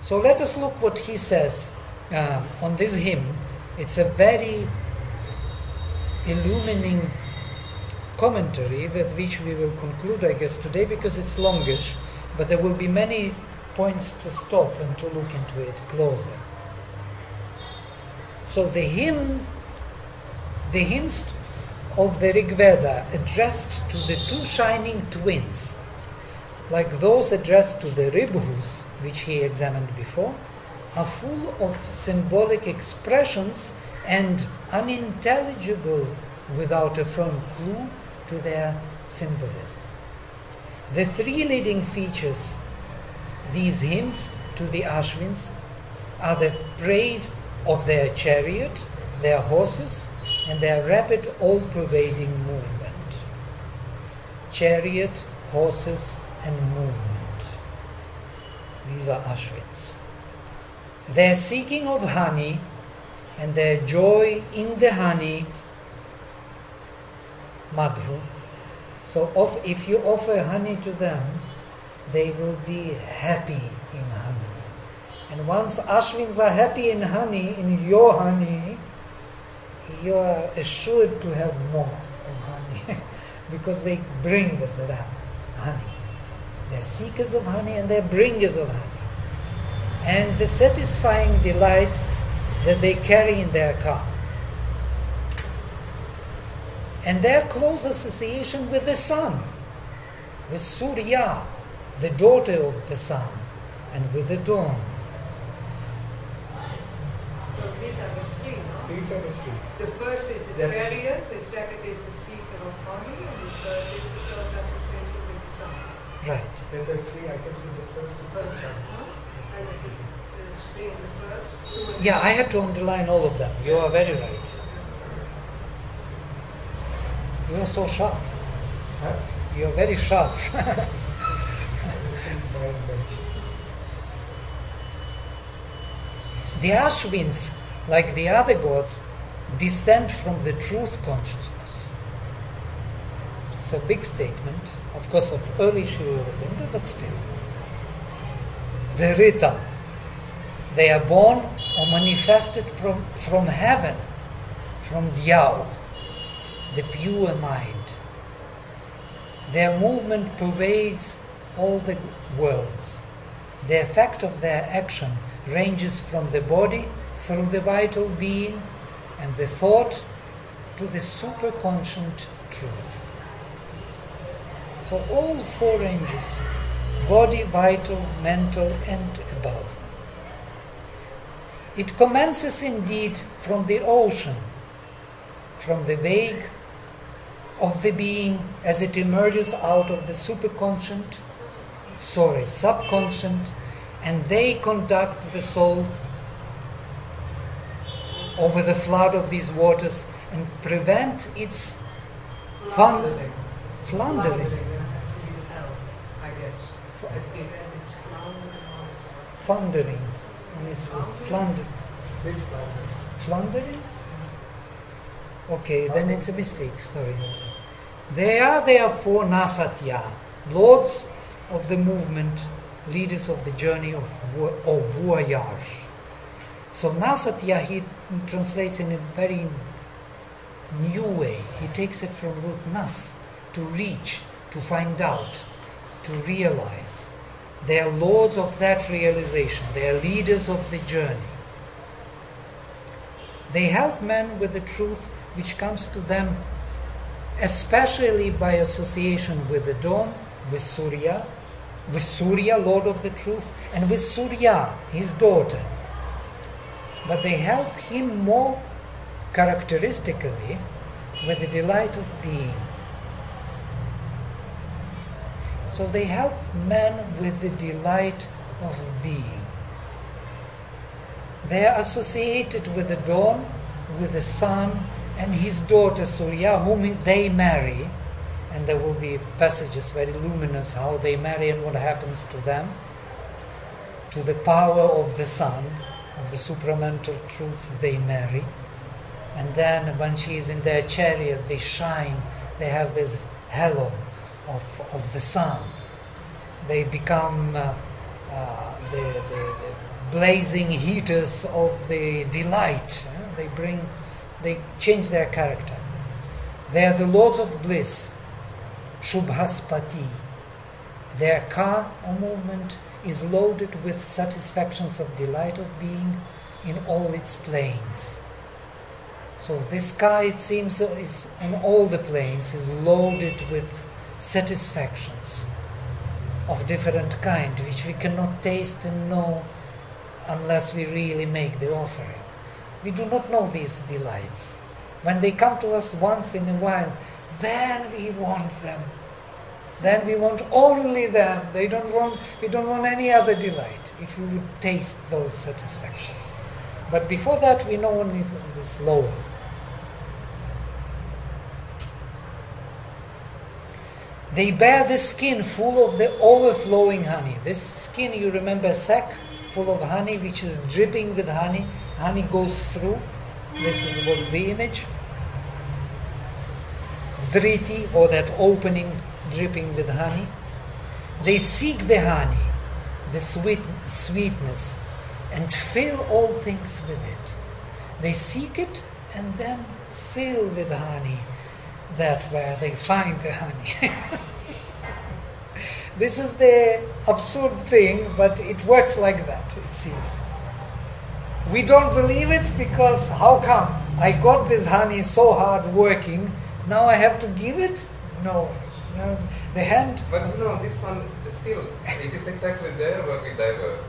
So let us look what he says on this hymn. It's a very illuminating commentary with which we will conclude, I guess, today, because it's longish, but there will be many points to stop and to look into it closer. So the hymns of the Rig Veda addressed to the two shining twins, like those addressed to the Ribhus, which he examined before, are full of symbolic expressions and unintelligible without a firm clue to their symbolism. The three leading features these hymns to the Ashvins are the praise of their chariot, their horses, and their rapid, all-pervading movement. Chariot, horses, and movement. These are Ashvins. Their seeking of honey and their joy in the honey, madhu. So if you offer honey to them, they will be happy in honey. And once Ashvins are happy in honey, in your honey, you are assured to have more of honey because they bring with them honey. They're seekers of honey and they're bringers of honey. And the satisfying delights that they carry in their car. And their close association with the sun, with Surya, the daughter of the sun, and with the dawn. So these are the three, no? These are the three. The first is the chariot, the second is the seeker of honey, and the third is the close association with the sun. Right. There are three items in the first chance. And the three in the first. Yeah, I had to underline all of them. You are very right. You are so sharp. Huh? You are very sharp. The Ashvins, like the other gods, descend from the truth consciousness. It's a big statement, of course, of early Sri Aurobindo, but still. The Rita, they are born or manifested from heaven, from Dhyau, the pure mind. Their movement pervades all the worlds. The effect of their action ranges from the body through the vital being and the thought to the superconscient truth. So all four ranges, body, vital, mental, and above. It commences indeed from the ocean, from the vague of the being as it emerges out of the subconscient, and they conduct the soul over the flood of these waters and prevent its floundering. Floundering, that has to be hell, I guess. It's Floundering. And it's floundering. Floundering? Okay, then it's a mistake, sorry. They are therefore Nasatya, lords of the movement, leaders of the journey of voyage. So Nasatya, he translates in a very new way. He takes it from root nas, to reach, to find out, to realize. They are lords of that realization. They are leaders of the journey. They help men with the truth which comes to them, especially by association with the dawn, with Surya, Lord of the truth, and with Surya, his daughter. But they help him more characteristically with the delight of being. So they help men with the delight of being. They are associated with the dawn, with the sun, and his daughter Surya, whom they marry. And there will be passages very luminous how they marry and what happens to them, to the power of the sun, of the supramental truth they marry. And then when she is in their chariot, they shine, they have this halo of the sun. They become blazing heaters of the delight. They change their character. They are the lords of bliss, Shubhaspati. Their car or movement is loaded with satisfactions of delight of being in all its planes. So this car, it seems, is on all the planes, is loaded with satisfactions of different kind, which we cannot taste and know unless we really make the offering. We do not know these delights. When they come to us once in a while, then we want them. Then we want only them. We don't want any other delight, if we would taste those satisfactions. But before that, we know only this lower. They bear the skin full of the overflowing honey. This skin, you remember, a sack full of honey, which is dripping with honey. Honey goes through. This was the image. Dhriti, or that opening dripping with honey. They seek the honey, the sweetness, and fill all things with it. They seek it and then fill with honey that where they find the honey. This is the absurd thing, but it works like that, it seems. We don't believe it because how come? I got this honey so hard working, now I have to give it? No. The hand... But this one, still, it is exactly there where we divert.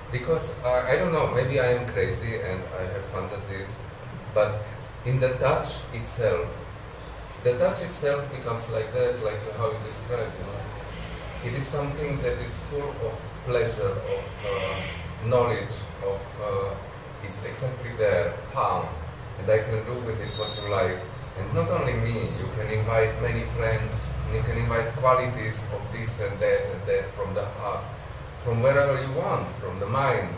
Because, I don't know, maybe I am crazy and I have fantasies, but in the touch itself becomes like that, like how you described, It is something that is full of pleasure, of knowledge, of it's exactly there, palm, and I can do with it what you like. And not only me, you can invite many friends, and you can invite qualities of this and that from the heart, from wherever you want, from the mind.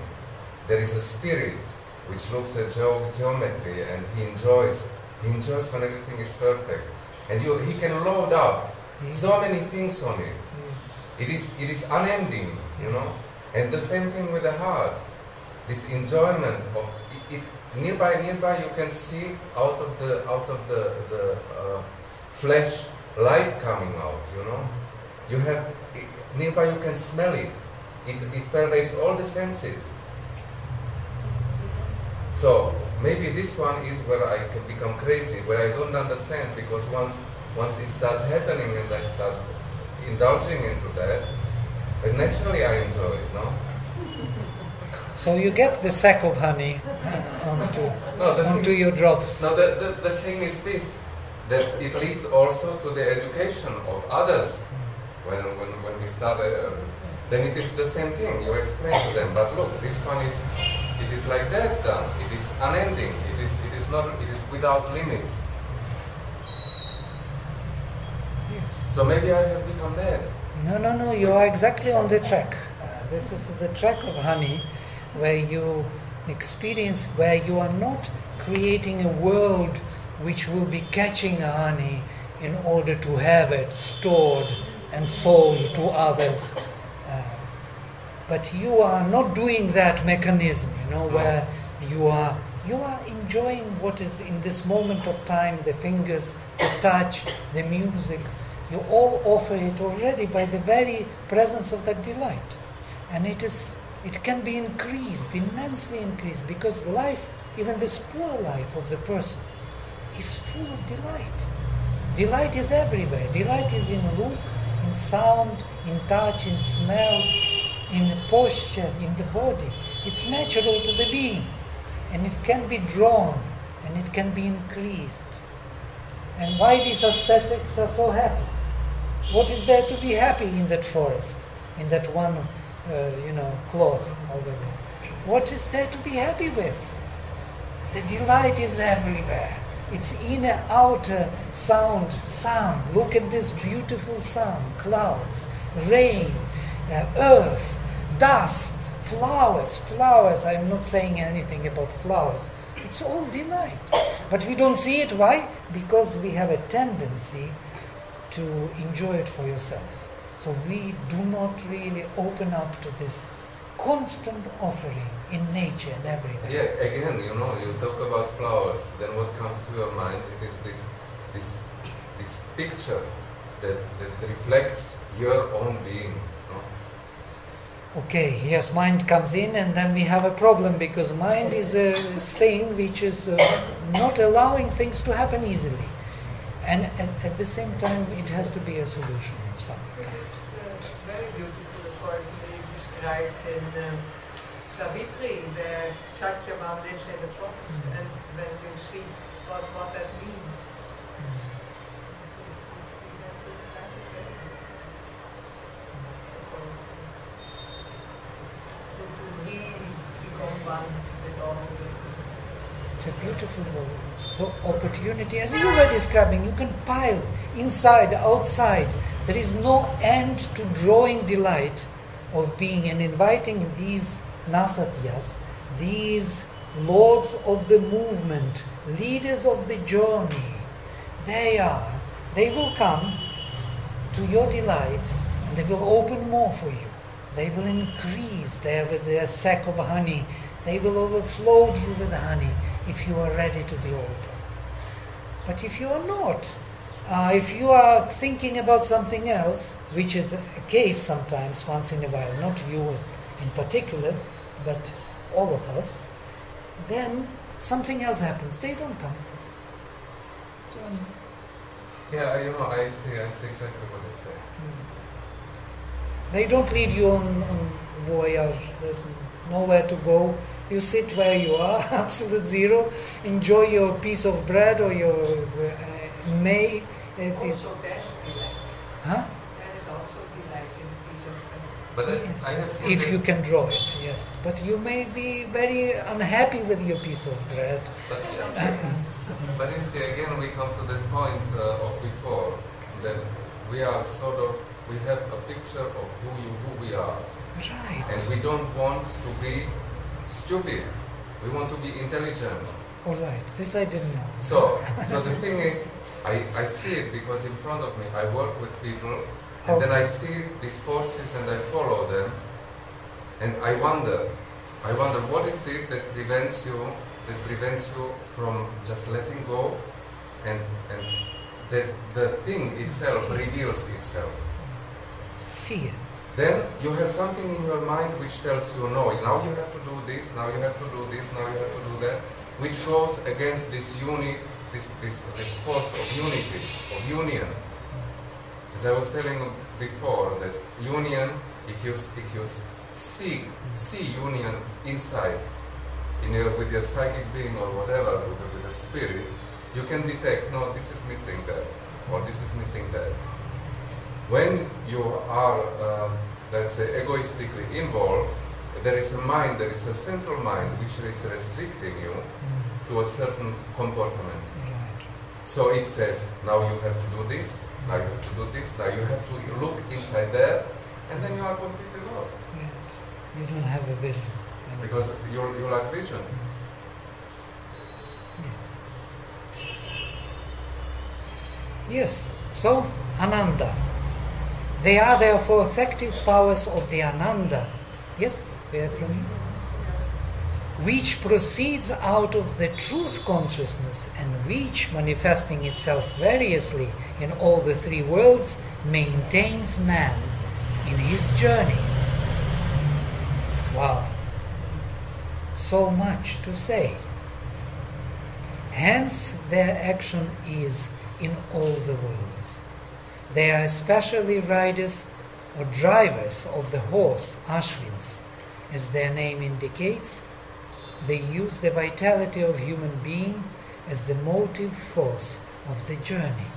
There is a spirit which looks at geometry, and he enjoys when everything is perfect. And he can load up so many things on it. It is unending, And the same thing with the heart. This enjoyment of it. Nearby you can see out of the flesh light coming out. You have nearby you can smell it. It pervades all the senses. So maybe this one is where I can become crazy, where I don't understand, because once it starts happening and I start indulging into that, but naturally I enjoy it, no? So you get the sack of honey onto your drops. No, the thing is this, that it leads also to the education of others. When we start, then it is the same thing. You explain to them, but look, this one it is like that done. It is unending. It is without limits. So maybe I have become mad. No, you are exactly on the track. This is the track of honey, where you experience, where you are not creating a world which will be catching honey in order to have it stored and sold to others. But you are not doing that mechanism, where you are enjoying what is in this moment of time, the fingers, the touch, the music. You all offer it already by the very presence of that delight. And it can be increased, immensely increased, because life, even this poor life of the person, is full of delight. Delight is everywhere. Delight is in look, in sound, in touch, in smell, in posture, in the body. It's natural to the being. And it can be drawn, and it can be increased. And why these ascetics are so happy? What is there to be happy in that forest, in that one, cloth over there? What is there to be happy with? The delight is everywhere. It's inner, outer sound, sun. Look at this beautiful sun, clouds, rain, earth, dust, flowers. I'm not saying anything about flowers. It's all delight. But we don't see it. Why? Because we have a tendency to enjoy it for yourself. So we do not really open up to this constant offering in nature and everywhere. Yeah, again, you know, you talk about flowers, then what comes to your mind? It is this picture that reflects your own being. No? Okay, yes, mind comes in, and then we have a problem because mind is a thing which is not allowing things to happen easily. And at the same time, it has to be a solution of some It kind. is very beautiful accordingly described in Savitri, where Satyavan lives in the forest, and when you see what that means, he has described it very well. To really become one with all the It's a beautiful opportunity. As you were describing, you can pile inside, outside. There is no end to drawing delight of being and inviting these Nasatyas, these lords of the movement, leaders of the journey. They will come to your delight and they will open more for you. They will increase their sack of honey. They will overflow you with honey if you are ready to be open. But if you are not, if you are thinking about something else, which is a case sometimes, once in a while, not you in particular, but all of us, then something else happens. They don't come. So, Yeah, you know, I see exactly what you say. they don't lead you on voyage. There's nowhere to go. You sit where you are, absolute zero. Enjoy your piece of bread or your may. also there is delight. Huh? There is also delight in a piece of bread. But Yes. I have seen If that- you can draw it, yes. But you may be very unhappy with your piece of bread. But you see, again, we come to the point of before, that we are sort of, we have a picture of who we are. Right. And we don't want to be stupid. We want to be intelligent. All right. This I didn't know. So the thing is, I see it because in front of me, I work with people, and then I see these forces and I follow them, and I wonder what is it that prevents you from just letting go, and that the thing itself reveals itself. Fear. Then you have something in your mind which tells you, no, now you have to do this, now you have to do this, now you have to do that, which goes against this this force of unity, of union. As I was telling you before, that union, if you see union inside, with your psychic being or whatever, with the spirit, you can detect, no, this is missing that, or this is missing that. When you are, let's say, egoistically involved, there is a mind, there is a central mind which is restricting you to a certain comportment. Right. So it says, now you have to do this, now you have to do this, now you have to look inside there, and then you are completely lost. Right. You don't have a vision. Because you lack vision. Yes. So, Ananda. They are therefore effective powers of the Ananda. Yes? We heard from you? Which proceeds out of the truth consciousness and which, manifesting itself variously in all the three worlds, maintains man in his journey. Wow. So much to say. Hence their action is in all the worlds. They are especially riders or drivers of the horse, Ashvins. As their name indicates, they use the vitality of human being as the motive force of the journey.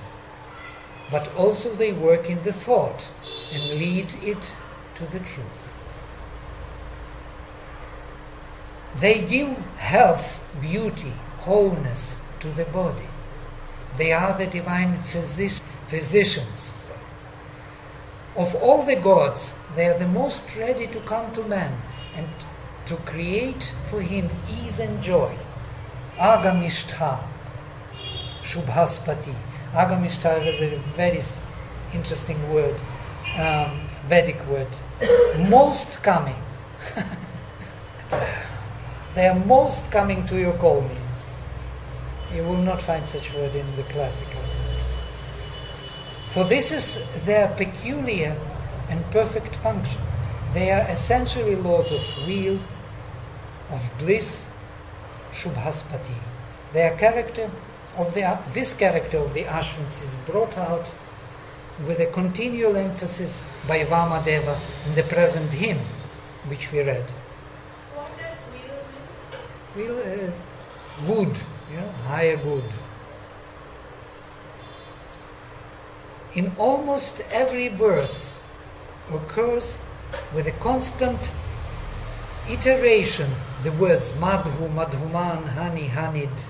But also they work in the thought and lead it to the truth. They give health, beauty, wholeness to the body. They are the divine physicians. Of all the gods, they are the most ready to come to man and to create for him ease and joy. Agamishtha, Shubhaspati. Agamishtha is a very interesting word, Vedic word. Most coming. They are most coming to your call means. You will not find such word in the classical Sanskrit. For this is their peculiar and perfect function. They are essentially lords of weal, of bliss, Shubhaspati. This character of the Ashvins is brought out with a continual emphasis by Vamadeva in the present hymn, which we read. What does weal mean? Weal, good, higher good. In almost every verse occurs with a constant iteration the words Madhu, Madhuman, Hani, Hanid.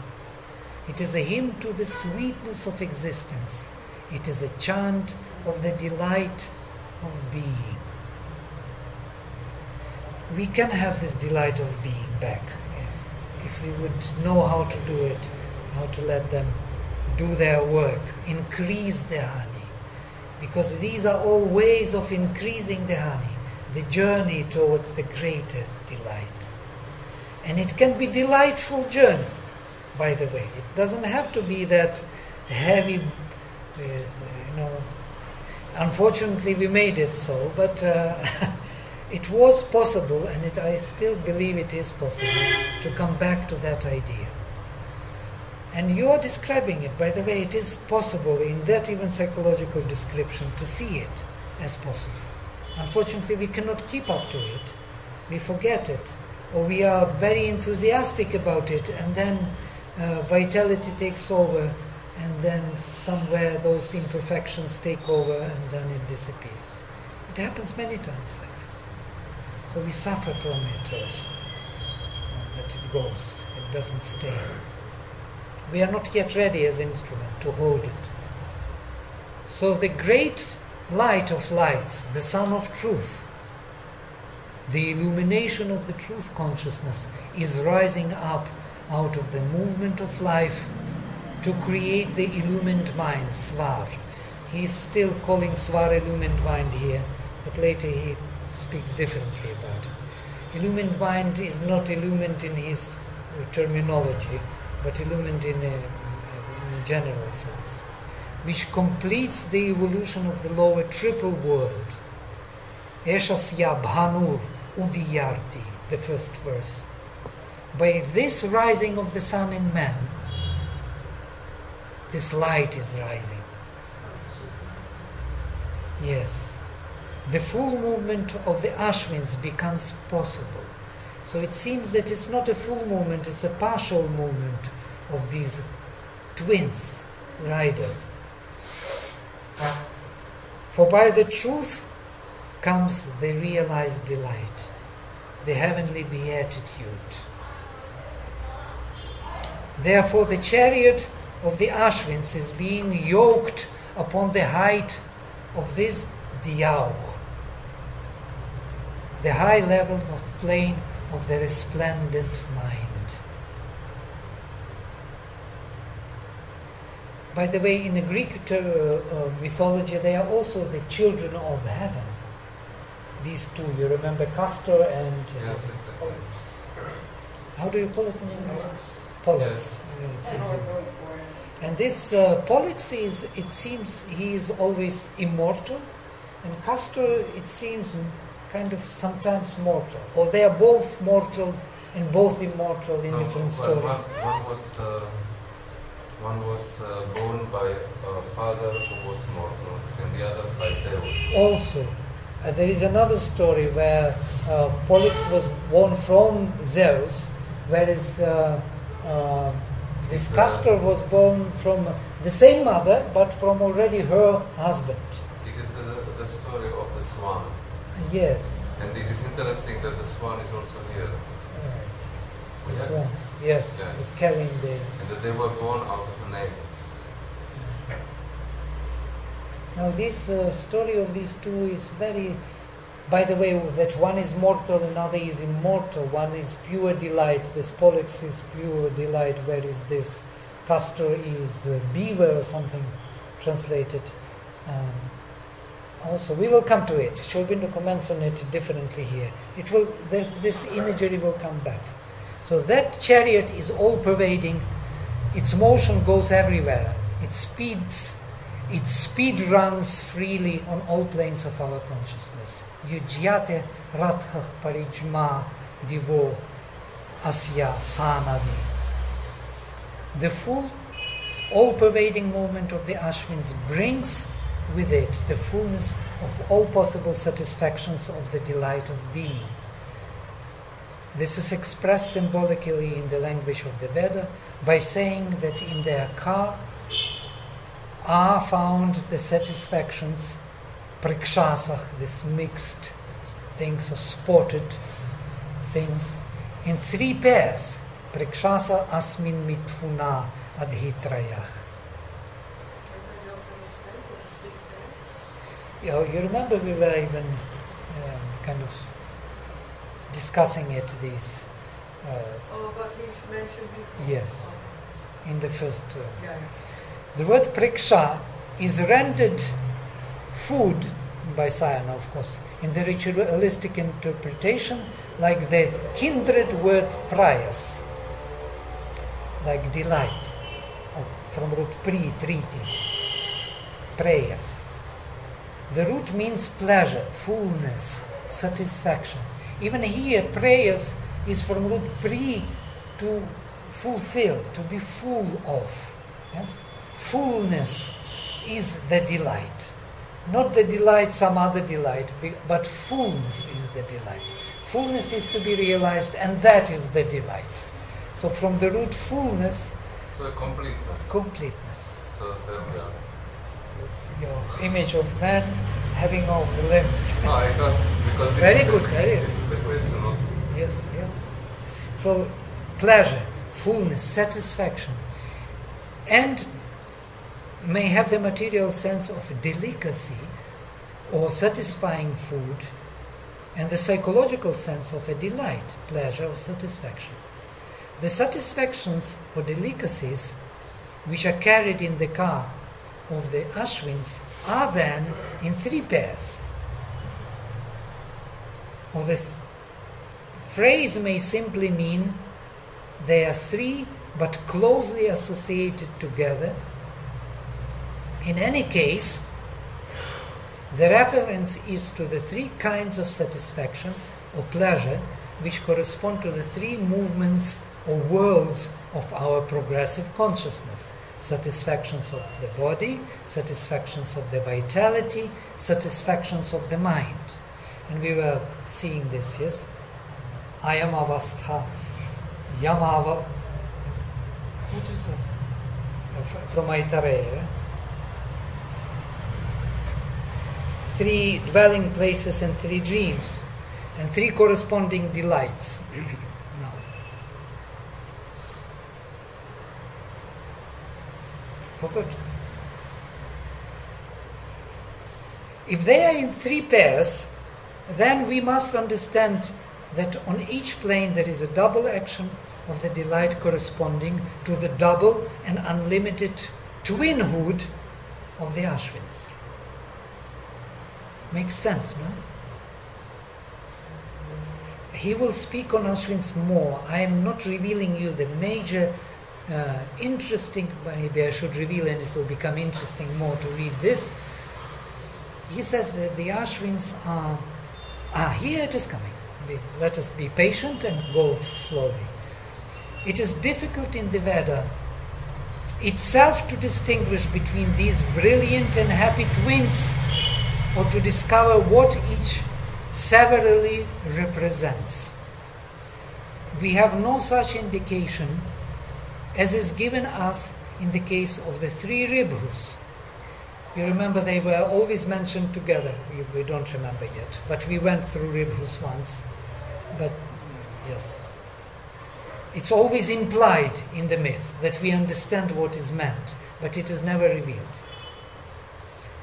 It is a hymn to the sweetness of existence. It is a chant of the delight of being. We can have this delight of being back if we would know how to do it, how to let them do their work, increase their honey. Because these are all ways of increasing the honey, the journey towards the greater delight. And it can be delightful journey, by the way. It doesn't have to be that heavy, unfortunately we made it so, but it was possible, and I still believe it is possible, to come back to that idea. And you are describing it, by the way, it is possible in that even psychological description to see it as possible. Unfortunately, we cannot keep up to it. We forget it, or we are very enthusiastic about it, and then vitality takes over, and then somewhere those imperfections take over, and then it disappears. It happens many times like this. So we suffer from it also, that it goes, it doesn't stay. We are not yet ready as instrument to hold it. So the great light of lights, the sun of truth, the illumination of the truth consciousness is rising up out of the movement of life to create the illumined mind, Svar. He is still calling Svar illumined mind here, but later he speaks differently about it. Illumined mind is not illumined in his terminology, but illumined in a general sense, which completes the evolution of the lower triple world. Eshasya bhanur udiyarti, the first verse. By this rising of the sun in man, this light is rising. Yes, the full movement of the Ashvins becomes possible. So it seems that it's not a full movement, it's a partial movement of these twins, riders. For by the truth comes the realized delight, the heavenly beatitude. Therefore the chariot of the Ashvins is being yoked upon the height of this Diyauh, the high level of plane of the resplendent mind. By the way, in the Greek mythology, they are also the children of heaven. These two, you remember Castor and... Yes, exactly. How do you call it in English? Pollux. Yes. And this Pollux is, it seems, he is always immortal, and Castor, it seems, kind of sometimes mortal. Or they are both mortal and both immortal in different stories. One was born by a father who was mortal, and the other by Zeus. Also, there is another story where Pollux was born from Zeus, whereas this Castor was born from the same mother, but from already her husband. It is the story of the swan. Yes. And it is interesting that the swan is also here. Right. The swans, yes, Yeah. carrying the... And that they were born out of an egg. Now this story of these two is very... By the way, that one is mortal, another is immortal. One is pure delight. This Pollux is pure delight, whereas this Castor is beaver or something translated. also, we will come to it. Aurobindo comments on it differently here. It will, this imagery will come back. So that chariot is all-pervading. Its motion goes everywhere. Its speed runs freely on all planes of our consciousness. Yujyate rathach parijma divo asya sanavi. The full, all-pervading movement of the Ashvins brings with it the fullness of all possible satisfactions of the delight of being. This is expressed symbolically in the language of the Veda by saying that in their car are found the satisfactions, prikshasach, this mixed things or spotted things, in 3 pairs. Prikshasa asmin mithuna adhitrayach. You remember we were even kind of discussing it, these... what he's mentioned before. Yes, in the first... Yeah. The word priksha is rendered food by Sayana, of course, in the ritualistic interpretation, like the kindred word prayas, like delight, from root priti, prayas. The root means pleasure, fullness, satisfaction. Even here, prayas is from root pri, to fulfill, to be full of. Yes? Fullness is the delight. Not the delight, some other delight, but fullness is the delight. Fullness is to be realized, and that is the delight. So from the root fullness... So completeness. Completeness. So there we are. It's your image of man having all the limbs. No, it was because this Very is good, the, very good. This is the question of... Yes, yes. So pleasure, fullness, satisfaction, and may have the material sense of delicacy or satisfying food, and the psychological sense of a delight, pleasure or satisfaction. The satisfactions or delicacies which are carried in the car of the Ashvins are then in 3 pairs. Or this phrase may simply mean they are 3 but closely associated together. In any case, the reference is to the 3 kinds of satisfaction or pleasure which correspond to the 3 movements or worlds of our progressive consciousness. Satisfactions of the body, satisfactions of the vitality, satisfactions of the mind. And we were seeing this, yes? Ayam avastha, yamava. What is that? From Aitareya. 3 dwelling places and 3 dreams, and 3 corresponding delights. No. Forgot. If they are in 3 pairs, then we must understand that on each plane there is a double action of the delight corresponding to the double and unlimited twinhood of the Ashvins. Makes sense, no? He will speak on Ashvins more. I am not revealing you the major interesting, maybe I should reveal and it will become interesting more to read this. He says that the Ashvins are... here it is coming. Let us be patient and go slowly. It is difficult in the Veda itself to distinguish between these brilliant and happy twins, or to discover what each severally represents. We have no such indication as is given us in the case of the 3 Ribhus. You remember they were always mentioned together. We don't remember yet, but we went through Ribhus once. But yes, it's always implied in the myth that we understand what is meant, but it is never revealed.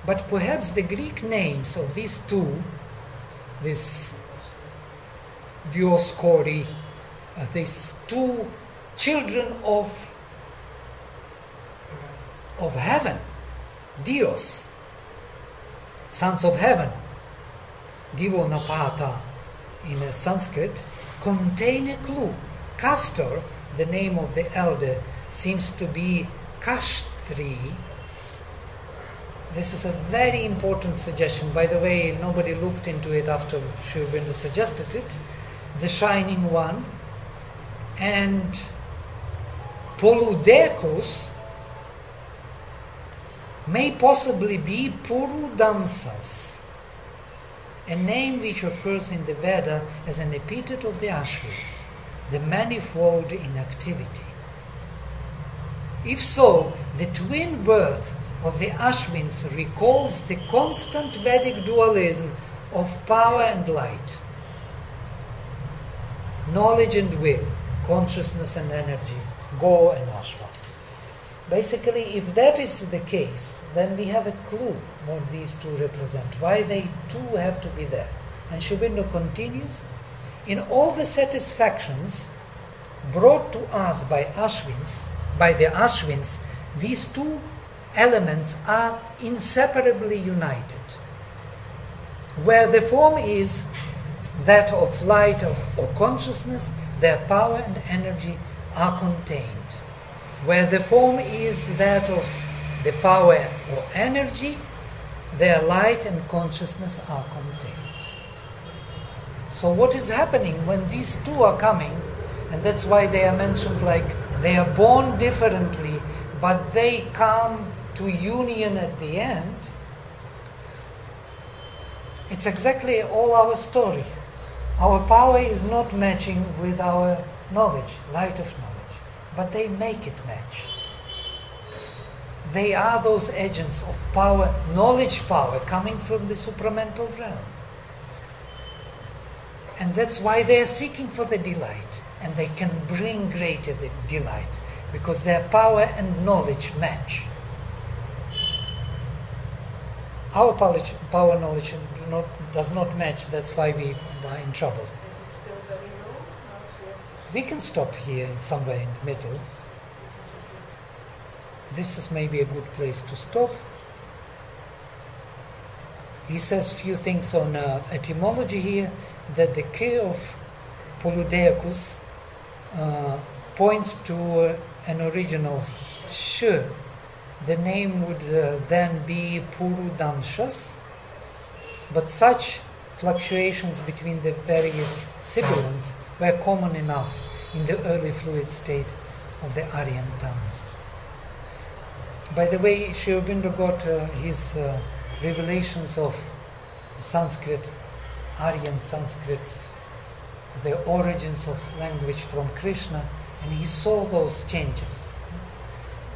But perhaps the Greek names of these 2, this Dioskori, these 2 children of heaven, Dios, sons of heaven, Divonapata in Sanskrit, contain a clue. Castor, the name of the elder, seems to be Kashtri. This is a very important suggestion. By the way, nobody looked into it after Sri Aurobindo suggested it. The Shining One. And Poludekos may possibly be Purudamsas, a name which occurs in the Veda as an epithet of the Ashvins, the manifold in activity. If so, the twin birth of the Ashvins recalls the constant Vedic dualism of power and light, knowledge and will, consciousness and energy, Go and Ashva. Basically, if that is the case, then we have a clue what these two represent, why they two have to be there. And Sri Aurobindo continues, in all the satisfactions brought to us by the Ashvins, these two elements are inseparably united. Where the form is that of light or consciousness, their power and energy are contained. Where the form is that of the power or energy, their light and consciousness are contained. So what is happening when these two are coming, and that's why they are mentioned like they are born differently, but they come to union at the end, it's exactly all our story. Our power is not matching with our knowledge, light of knowledge, but they make it match. They are those agents of power, knowledge power, coming from the supramental realm. And that's why they are seeking for the delight, and they can bring greater delight, because their power and knowledge match. Our power knowledge does not match, that's why we are in trouble. Is it still very low? We can stop here somewhere in the middle. This is maybe a good place to stop. He says a few things on etymology here, that the K of Poludecus points to an original sh. The name would then be Purudamshas, but such fluctuations between the various sibilants were common enough in the early fluid state of the Aryan tongues. By the way, Sri Aurobindo got his revelations of Sanskrit, Aryan Sanskrit, the origins of language from Krishna, and he saw those changes.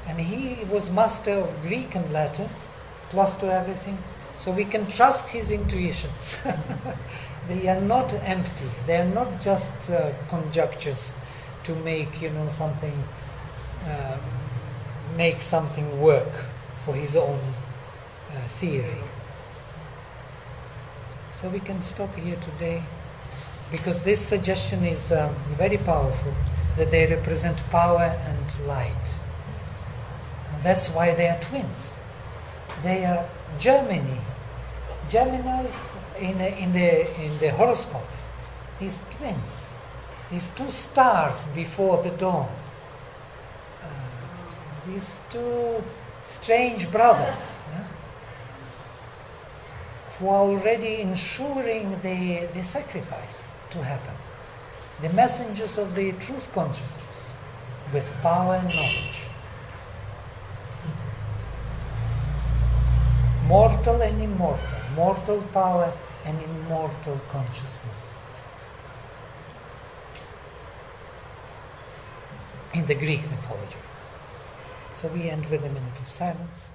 And he was master of Greek and Latin, plus to everything, so we can trust his intuitions. They are not empty, they are not just conjectures to make, something, make something work for his own theory. So we can stop here today, because this suggestion is very powerful, that they represent power and light. And that's why they are twins. They are Gemini. Geminis in the horoscope, these twins, these two stars before the dawn, these two strange brothers, who are already ensuring the sacrifice to happen. The messengers of the truth consciousness with power and knowledge. Mortal and immortal, mortal power and immortal consciousness. In the Greek mythology. So we end with a minute of silence.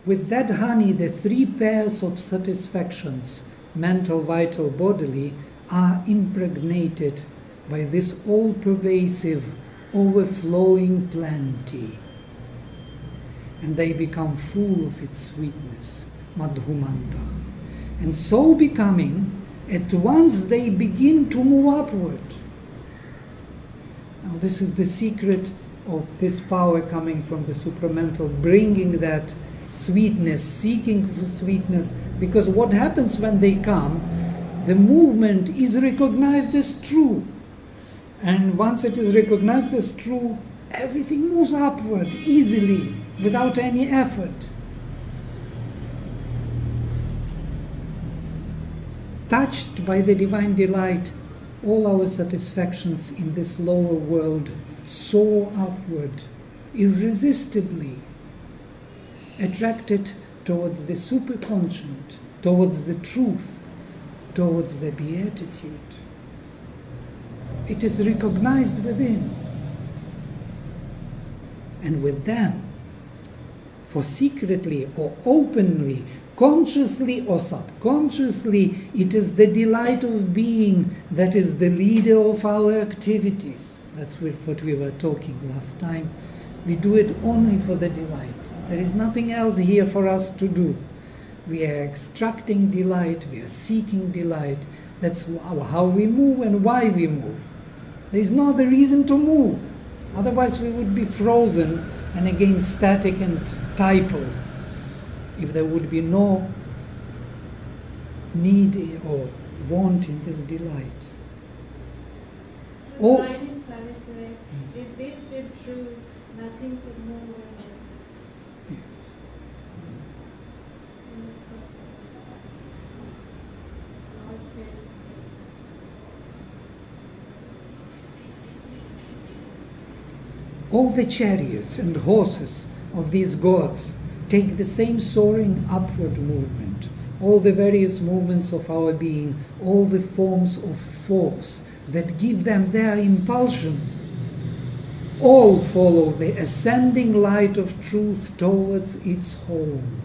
With that honey, the three pairs of satisfactions, mental, vital, bodily, are impregnated by this all-pervasive, overflowing plenty. And they become full of its sweetness, madhumanta. And so becoming, at once they begin to move upward. Now this is the secret of this power coming from the supramental, bringing that sweetness, seeking for sweetness, because what happens when they come, the movement is recognized as true. And once it is recognized as true, everything moves upward easily, without any effort. Touched by the divine delight, all our satisfactions in this lower world soar upward, irresistibly, attracted towards the superconscient, towards the truth, towards the beatitude. It is recognized within. And with them, for secretly or openly, consciously or subconsciously, it is the delight of being that is the leader of our activities. That's what we were talking last time. We do it only for the delight. There is nothing else here for us to do. We are extracting delight, we are seeking delight. That's how we move and why we move. There is no other reason to move. Otherwise we would be frozen and again static and typal. If there would be no need or want in this delight. The line in Savitri, if this were true, nothing could move away. In the process. All spirits. All the chariots and horses of these gods take the same soaring upward movement. All the various movements of our being, all the forms of force that give them their impulsion, all follow the ascending light of truth towards its home.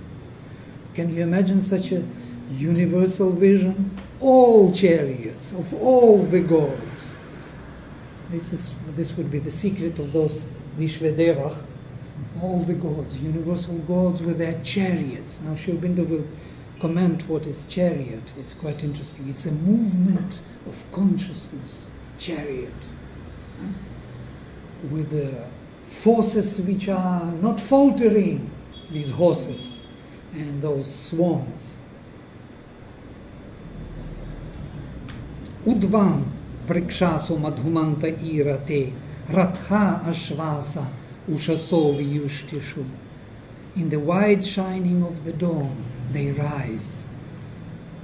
Can you imagine such a universal vision? All chariots of all the gods. This would be the secret of those Vishvedevach, all the gods, universal gods with their chariots. Now Aurobindo will comment what is chariot. It's quite interesting. It's a movement of consciousness, chariot, with forces which are not faltering, these horses and those swans. Udvam Vrikshaso madhumanta irate ratha ashvasa ushaso viyushtishu. In the wide shining of the dawn they rise.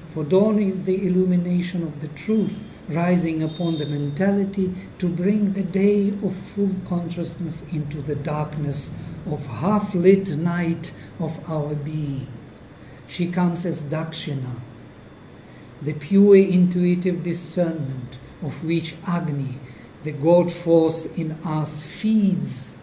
For dawn is the illumination of the truth rising upon the mentality to bring the day of full consciousness into the darkness of half-lit night of our being. She comes as Dakshina, the pure intuitive discernment of which Agni, the God force in us, feeds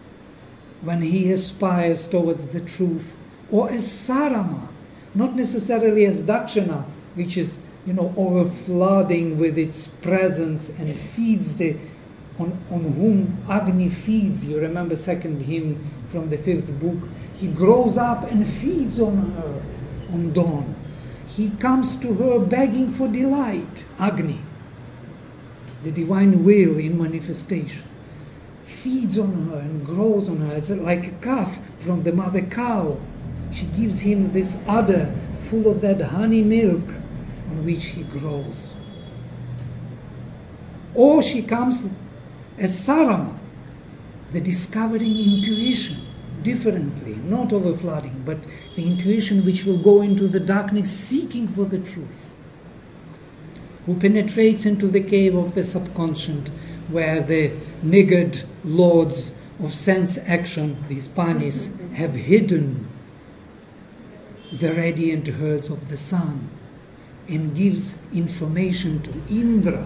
when he aspires towards the truth, or as Sarama, not necessarily as Dakshina, which is, overflooding with its presence and feeds on whom Agni feeds. You remember second hymn from the 5th book. He grows up and feeds on her, on dawn. He comes to her begging for delight, Agni, the divine will in manifestation. Feeds on her and grows on her. It's like a calf from the mother cow. She gives him this udder full of that honey milk on which he grows. Or she comes as Sarama, the discovering intuition, differently, not overflooding, but the intuition which will go into the darkness seeking for the truth, who penetrates into the cave of the subconscient, where the niggard lords of sense action, these panis, have hidden the radiant herds of the sun, and gives information to Indra.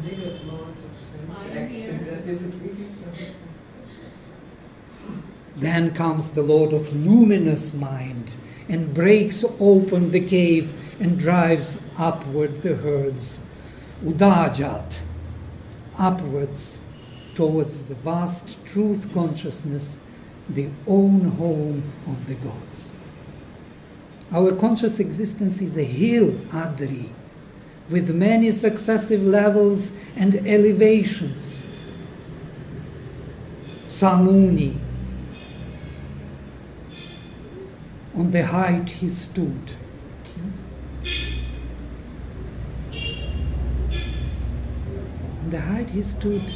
Niggard lords of sense action, that isn't really so. Then comes the Lord of luminous mind and breaks open the cave and drives upward the herds, Udajat, upwards towards the vast truth consciousness, the own home of the gods. Our conscious existence is a hill, Adri, with many successive levels and elevations. Sanuni. On the height he stood. Yes? On the height he stood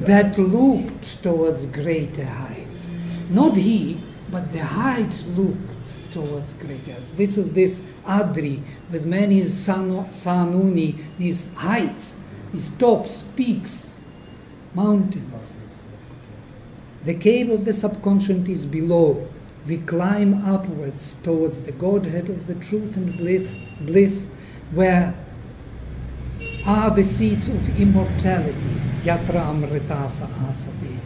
that looked towards greater heights. Not he, but the height looked towards greater heights. This is this Adri with many Sanuni, these heights, these tops, peaks, mountains. The cave of the subconscious is below. We climb upwards towards the Godhead of the truth and bliss, where are the seats of immortality. Yatra amritasa asati.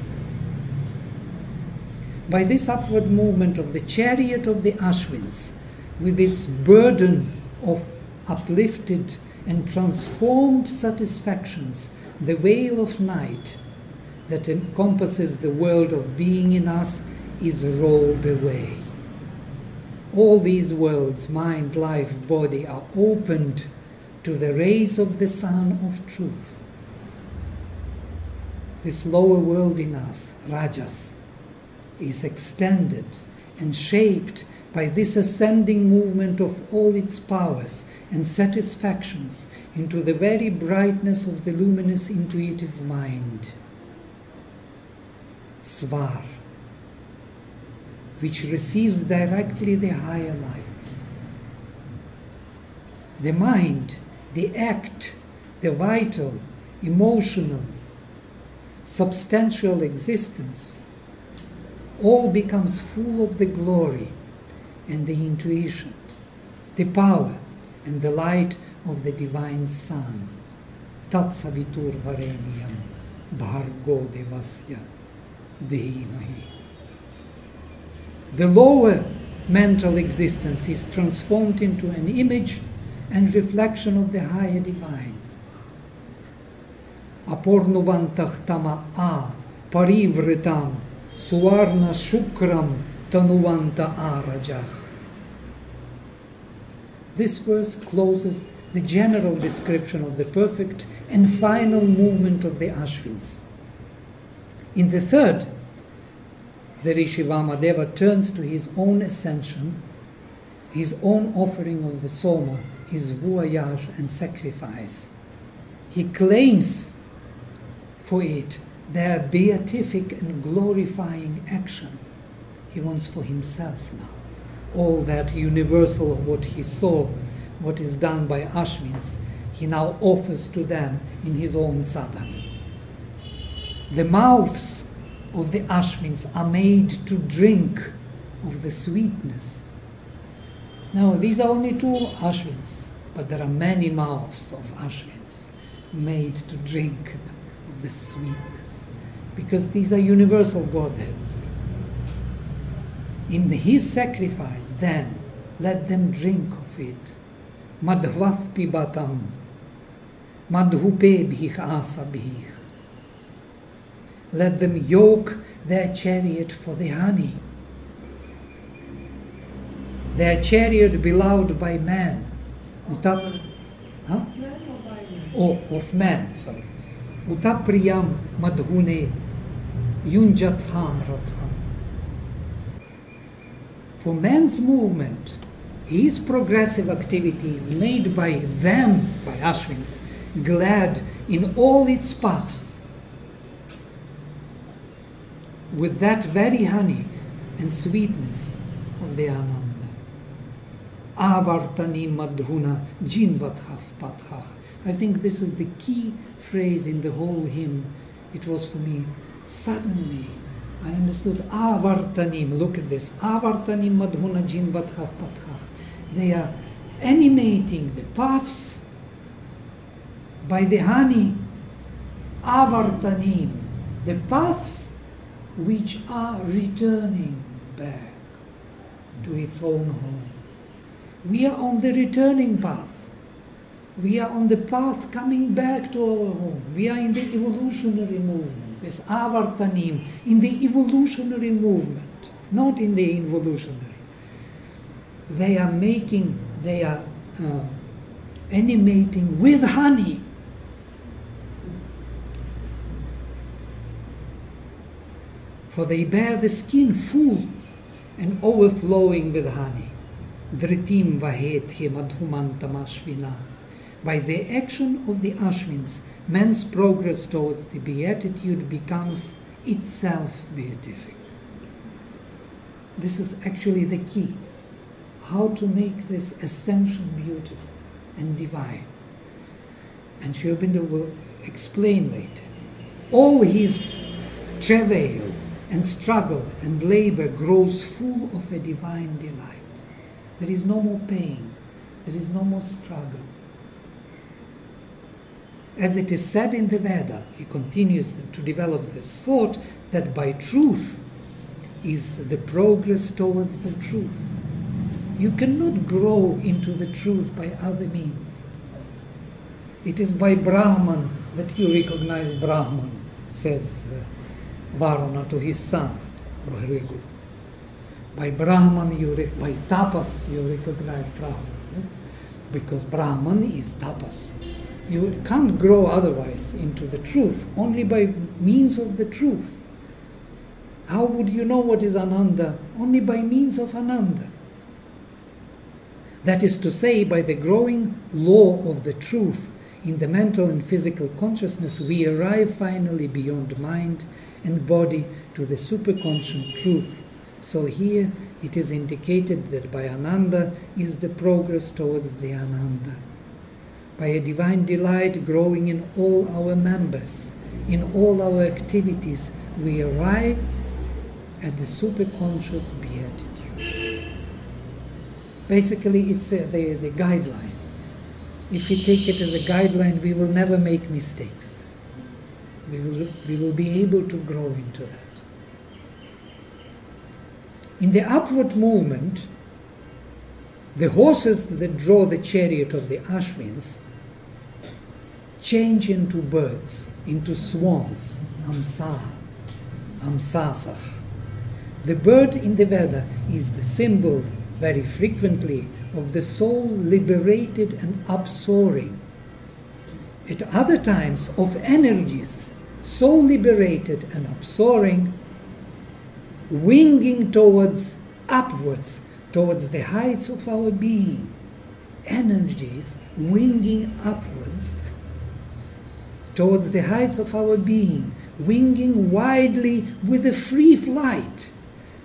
By this upward movement of the chariot of the Ashvins, with its burden of uplifted and transformed satisfactions, the veil of night that encompasses the world of being in us is rolled away. All these worlds, mind, life, body, are opened to the rays of the sun of truth. This lower world in us, Rajas, is extended and shaped by this ascending movement of all its powers and satisfactions into the very brightness of the luminous intuitive mind, Svar, which receives directly the higher light. The mind, the act, the vital, emotional, substantial existence all becomes full of the glory and the intuition, the power and the light of the divine sun. Tat savitur vareniyam bhargo devasya dhimahi. The lower mental existence is transformed into an image and reflection of the higher divine. Apornuvantah tama a parivritam suvarna shukram tanuvanta arajah. This verse closes the general description of the perfect and final movement of the Ashvins. In the third, the Rishi Vamadeva turns to his own ascension, his own offering of the Soma, his voyage and sacrifice. He claims for it their beatific and glorifying action. He wants for himself now all that universal of what he saw, what is done by Ashvins, he now offers to them in his own sadhana. The mouths of the Ashvins are made to drink of the sweetness. Now, these are only two Ashvins, but there are many mouths of Ashvins made to drink of the sweetness, because these are universal Godheads. In his sacrifice, then, let them drink of it. Madhvav pibatam, madhupe bhich asabhich. Let them yoke their chariot for the honey. Their chariot beloved by man. Utap, huh? Oh, of man, sorry. Utapriyam madhune yunjatham ratham. For man's movement, his progressive activity is made by them, by Ashvins, glad in all its paths, with that very honey and sweetness of the Ananda. Avartani madhuna jinvathav pathach. I think this is the key phrase in the whole hymn. It was for me, suddenly I understood. Avartanim, look at this. Avartanim madhuna jinvathav pathach. They are animating the paths by the honey. Avartanim, the paths which are returning back to its own home. We are on the returning path. We are on the path coming back to our home. We are in the evolutionary movement. This avartanim, in the evolutionary movement, not in the involutionary. They are animating with honey. for they bear the skin full and overflowing with honey. Dhritim vahethe madhumantam ashvina. By the action of the Ashvins, man's progress towards the beatitude becomes itself beatific. This is actually the key. How to make this ascension beautiful and divine. And Aurobindo will explain later. All his travail and struggle and labor grows full of a divine delight. There is no more pain. There is no more struggle. As it is said in the Veda, he continues to develop this thought that by truth is the progress towards the truth. You cannot grow into the truth by other means. It is by Brahman that you recognize Brahman, says Varuna to his son. Very good. By Brahman, by tapas, you recognize Brahman. Yes? Because Brahman is tapas. You can't grow otherwise into the truth, only by means of the truth. How would you know what is Ananda? Only by means of Ananda. That is to say, by the growing law of the truth in the mental and physical consciousness, we arrive finally beyond mind and body to the superconscious truth. So here it is indicated that by Ananda is the progress towards the Ananda. By a divine delight growing in all our members, in all our activities, we arrive at the superconscious beatitude. Basically, it's the guideline. If we take it as a guideline, we will never make mistakes. We will be able to grow into that. In the upward movement, the horses that draw the chariot of the Ashvins change into birds, into swans, amsasach. The bird in the Veda is the symbol very frequently of the soul liberated and upsoaring. At other times of energies so liberated and upsoaring, winging towards upwards, towards the heights of our being. Energies winging upwards towards the heights of our being, winging widely with a free flight,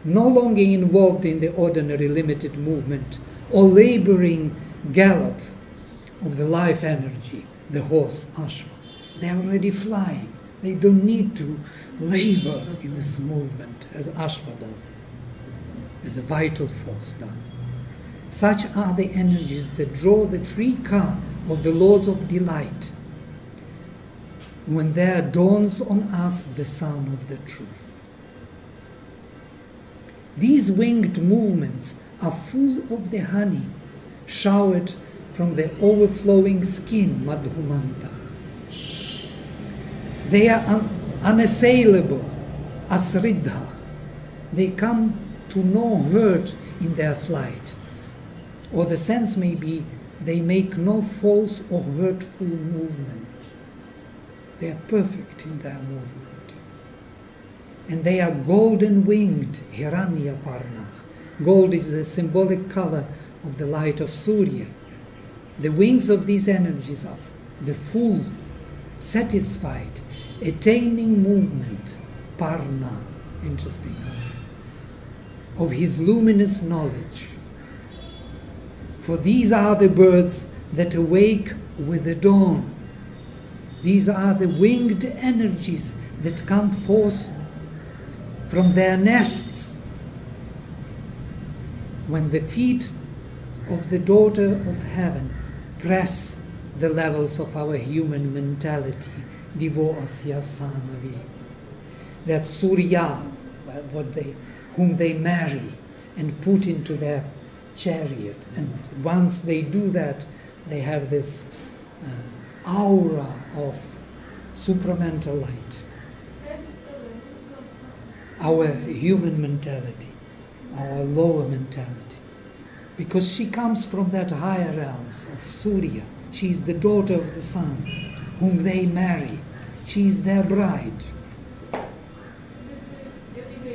no longer involved in the ordinary limited movement or laboring gallop of the life energy, the horse, Ashva. They are already flying. They don't need to labor in this movement as Ashva does, as a vital force does. Such are the energies that draw the free car of the Lords of Delight when there dawns on us the sun of the truth. These winged movements are full of the honey showered from the overflowing skin, madhumantah. They are unassailable, asriddha. They come to no hurt in their flight. Or the sense may be, they make no false or hurtful movement. They are perfect in their movement. And they are golden winged, hiranya parnach. Gold is the symbolic color of the light of Surya. The wings of these energies are the full, satisfied, attaining movement, parna, interesting, of his luminous knowledge. For these are the birds that awake with the dawn. These are the winged energies that come forth from their nests when the feet of the daughter of heaven press the levels of our human mentality, divo asya sanavi. That Surya, whom they marry and put into their chariot, and once they do that, they have this aura of supramental light. Our human mentality, our lower mentality, because she comes from that higher realms of Surya. She is the daughter of the sun, whom they marry. She is their bride. So basically, everywhere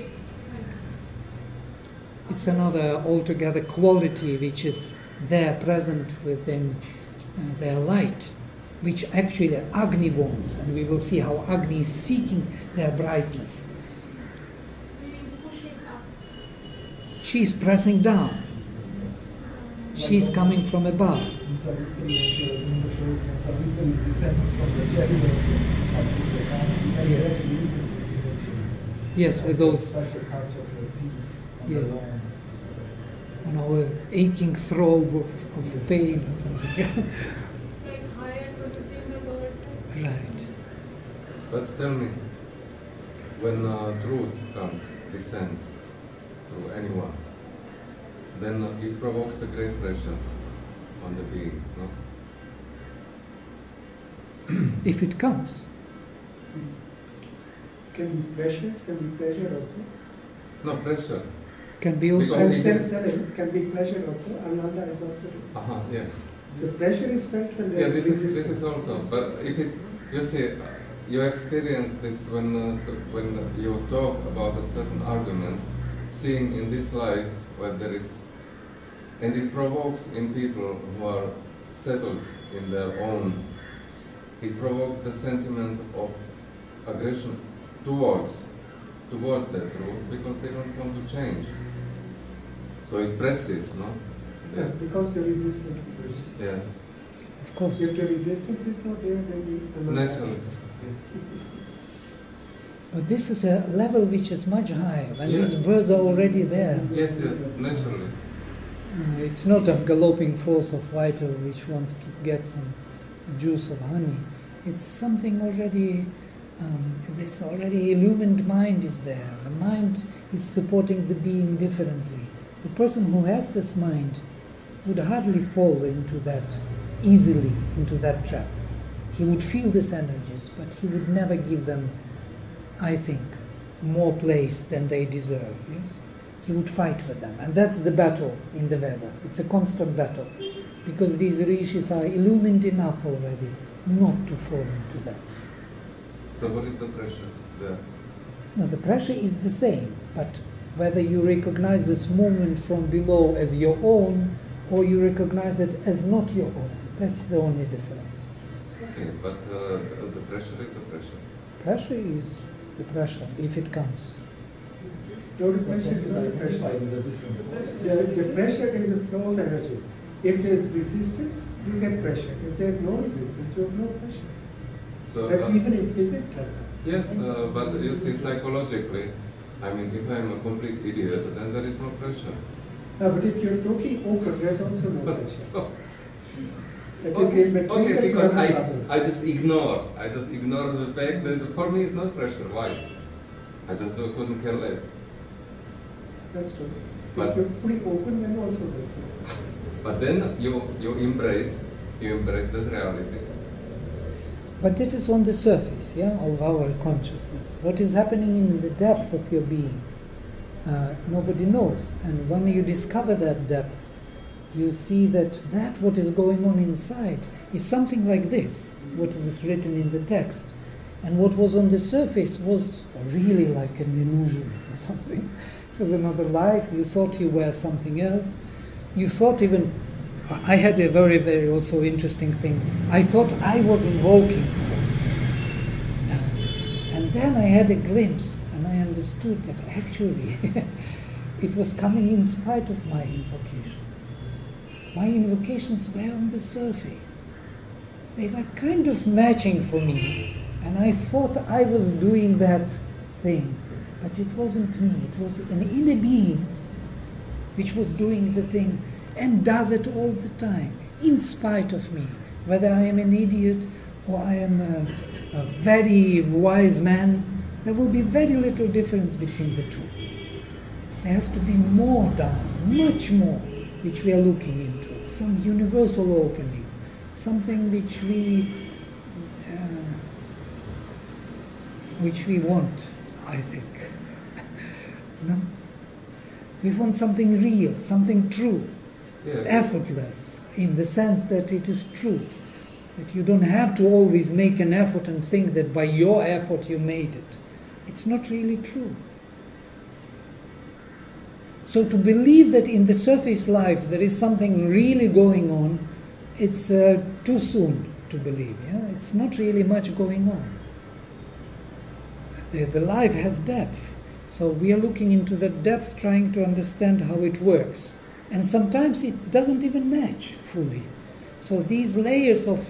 it's another altogether quality which is there present within their light, which actually Agni wants, and we will see how Agni is seeking their brightness. We push it up. She's pressing down. She's coming from above. In Savitri, Aurobindo shows when Savitri descends from the chariot up to the car, and Yes. then uses the image. Yes, with those, Special touch of her feet on Yeah. the lawn. you know, aching throb of pain or something. It's like higher possessing the lower type. Right. But tell me, when truth comes, descends through anyone, then it provokes a great pressure on the beings, no? If it comes. Can be pleasure also. No, pressure. Can be also. Because And it sense is- level can be pleasure also. Ananda is also. Yeah. The pressure is felt when there Yeah, is this resistance. is also. But if it, you see, you experience this when you talk about a certain argument, seeing in this light where there is, and it provokes in people who are settled in their own. It provokes the sentiment of aggression towards the truth because they don't want to change. So it presses, no? Yeah, because the resistance exists. Yeah. Of course. If the resistance is not there, then the Naturally. But this is a level which is much higher. When Yeah. these birds are already there, Yes, naturally. it's not a galloping force of vital which wants to get some juice of honey. It's something already, this already illumined mind is there. The mind is supporting the being differently. The person who has this mind would hardly fall into that, easily into that trap. He would feel these energies, but he would never give them, I think, more place than they deserve, yes? He would fight for them. And that's the battle in the Veda. It's a constant battle. Because these rishis are illumined enough already not to fall into that. So what is the pressure there? No, the pressure is the same, but whether you recognize this movement from below as your own or you recognize it as not your own, that's the only difference. Okay, but the pressure is the pressure. Pressure is the pressure, if it comes. No, the pressure is not a pressure. The pressure is a flow of energy. If there is resistance, you get pressure. If there is no resistance, you have no pressure. So That's even in physics like that. yes, but you see, psychologically, I mean, if I'm a complete idiot, then there is no pressure. No, but if you're totally open, there's also no pressure. So, That is in between okay, the because quantum bubble. I just ignore the fact that for me it's not pressure. Why? I just couldn't care less. That's true. But- If you're fully open, then also there's no pressure. But then you embrace that reality. But that is on the surface, yeah, of our consciousness. What is happening in the depth of your being, nobody knows. And when you discover that depth, you see that what is going on inside is something like this, what is written in the text. And what was on the surface was really like an illusion or something. It was another life. You thought you were something else. You thought even, I had a very, very also interesting thing. I thought I was invoking force. And then I had a glimpse and I understood that actually it was coming in spite of my invocations. My invocations were on the surface. They were kind of matching for me. And I thought I was doing that thing. But it wasn't me. It was an inner being which was doing the thing and does it all the time, in spite of me. Whether I am an idiot or I am a very wise man, there will be very little difference between the two. There has to be more done, much more, which we are looking into. Some universal opening, something which we want, I think. No? We want something real, something true, effortless, in the sense that it is true. That you don't have to always make an effort and think that by your effort you made it. It's not really true. So to believe that in the surface life there is something really going on, it's too soon to believe. Yeah? It's not really much going on. The life has depth. So we are looking into the depth, trying to understand how it works. And sometimes it doesn't even match fully. So these layers of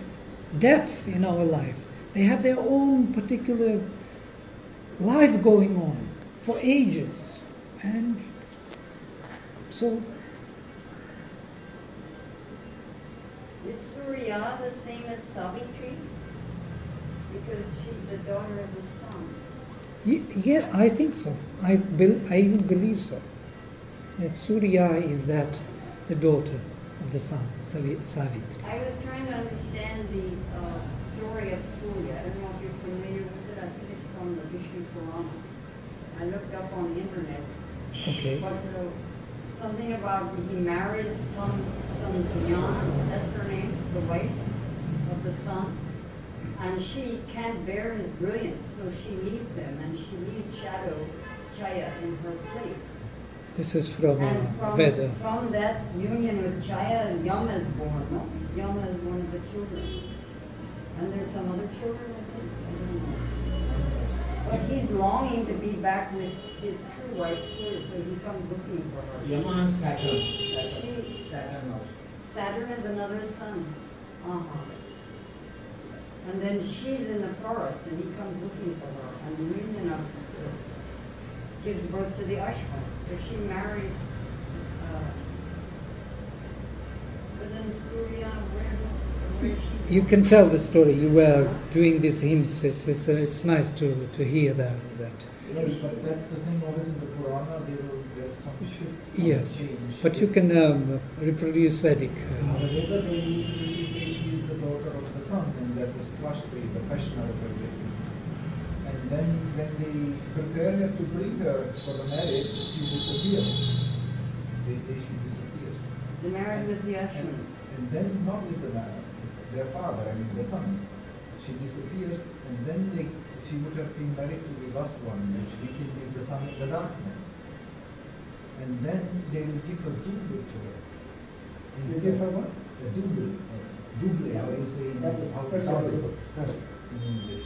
depth in our life, they have their own particular life going on for ages. And so... Is Surya the same as Savitri? Because she's the daughter of the sun. Yeah, I think so. I even believe so. That Surya is the daughter of the sun, Savitri. I was trying to understand the story of Surya. I don't know if you're familiar with it. I think it's from the Vishnu Purana. I looked up on the internet. Okay. But something about he marries some Jnana, that's her name, the wife of the sun. And she can't bear his brilliance, so she leaves him, and she leaves Shadow Chaya in her place. This is from And Veda. from that union with Chaya, Yama is born, no? Yama is one of the children. And there's some other children, I think, I don't know. But he's longing to be back with his true wife, Surya, so he comes looking for her. Yama and Saturn. Saturn also. Saturn is another sun. And then she's in the forest, and he comes looking for her. And the union of gives birth to the Ashvins. So she marries. But then Surya, where is she? You can tell the story. You were doing these hymns. It's nice to hear that. Yes, but that's the thing. Always in the Purana, there's some shift. Yes, change. but you can reproduce Vedic. In the Veda, they usually say she is the daughter of the sun, and that was Twashti, the fashioner of everything. And then when they prepare her to bring her for the marriage, she disappears. They say she disappears. The marriage with the Ashvins. And then not with their father, I mean the son. She disappears, and then she would have been married to the Vaswan, which we think is the son of the darkness. And then they will give her double to her. They give her what? A double. Double, how you say in English.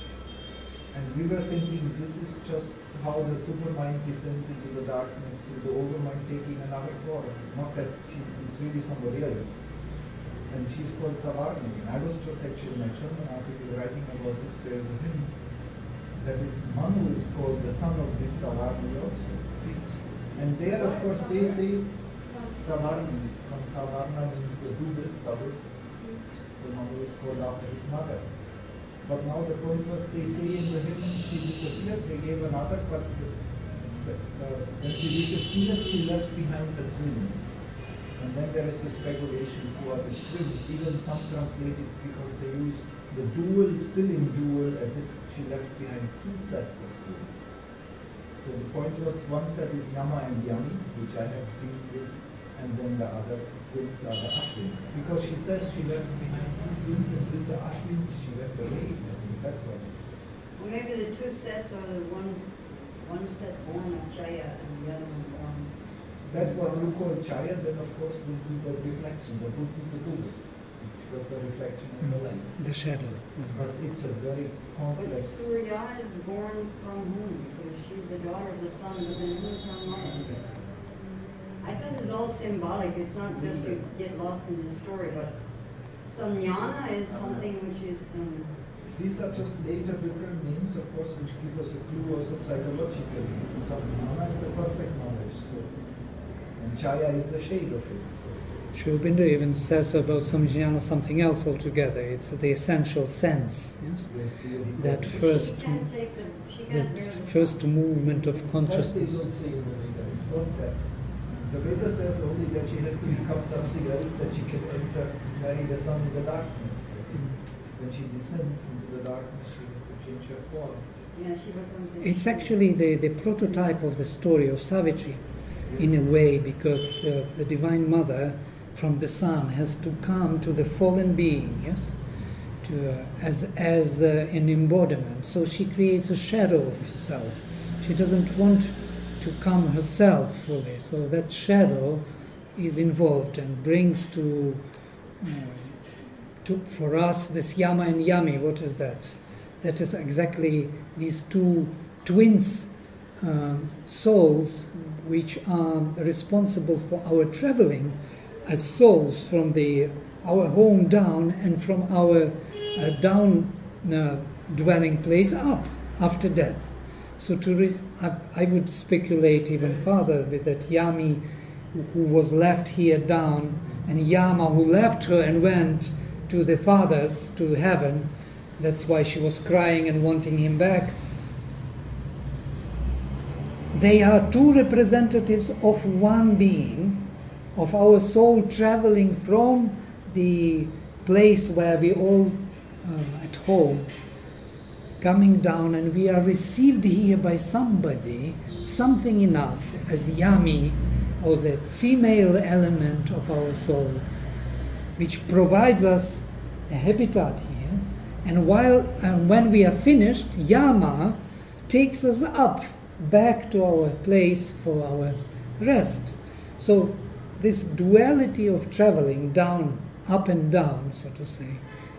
And we were thinking this is just how the supermind descends into the darkness to the overmind taking another form. Not that it's really somebody else. And she's called Savarni. I was just actually in a German article writing about this. There's a hymn that is Manu is called the son of this Savarni also. And there, of course, they say Savarni. From Savarna means the double. So Manu is called after his mother. But now the point was, they say in the hymn she disappeared. They gave another, but when she disappeared, she left behind the twins. And then there is the speculation who are these twins. Even some translate it because they use the dual, still in dual, as if she left behind two sets of twins. So the point was, one set is Yama and Yami, which I have been with, and then the other twins are the Ashvins. Because she says she left behind two twins, and with the Ashvins she went away. I think that's what it says. Well, maybe the two sets are the one set born of Chaya and the other one born. That's what you call Chaya, then of course will be the reflection, the Bhuti, which was the reflection of the light. The shadow. But it's a very But complex. Surya is born from whom? Because she's the daughter of the sun, but then who's her mother? I thought it's all symbolic. It's not just to get lost in this story, but Samyana is something which is These are just later different names, of course, which give us a clue also psychologically. Samyana is the perfect knowledge, and Chaya is the shade of it. Aurobindo even says about Samjnana something else altogether. It's the essential sense. Yes? That first movement of consciousness. That they don't say in the Veda. It's not that. The Veda says only that she has to become something else, that she can marry the sun in the darkness. When she descends into the darkness, she has to change her form. yeah, she becomes. It's actually the prototype of the story of Savitri, in a way, because the Divine Mother from the sun has to come to the fallen being, yes, as an embodiment. So she creates a shadow of herself. She doesn't want to come herself fully. So that shadow is involved and brings to for us this Yama and Yami. What is that? That is exactly these two twins souls which are responsible for our traveling as souls from our home down and from our down dwelling place up after death. So I would speculate even further with that Yami who was left here down and Yama who left her and went to the fathers, to heaven. That's why she was crying and wanting him back. They are two representatives of one being, of our soul traveling from the place where we all at home, coming down, and we are received here by somebody, something in us as Yami, or the female element of our soul, which provides us a habitat here. And when we are finished, Yama takes us up back to our place for our rest. So this duality of traveling down, up and down, so to say,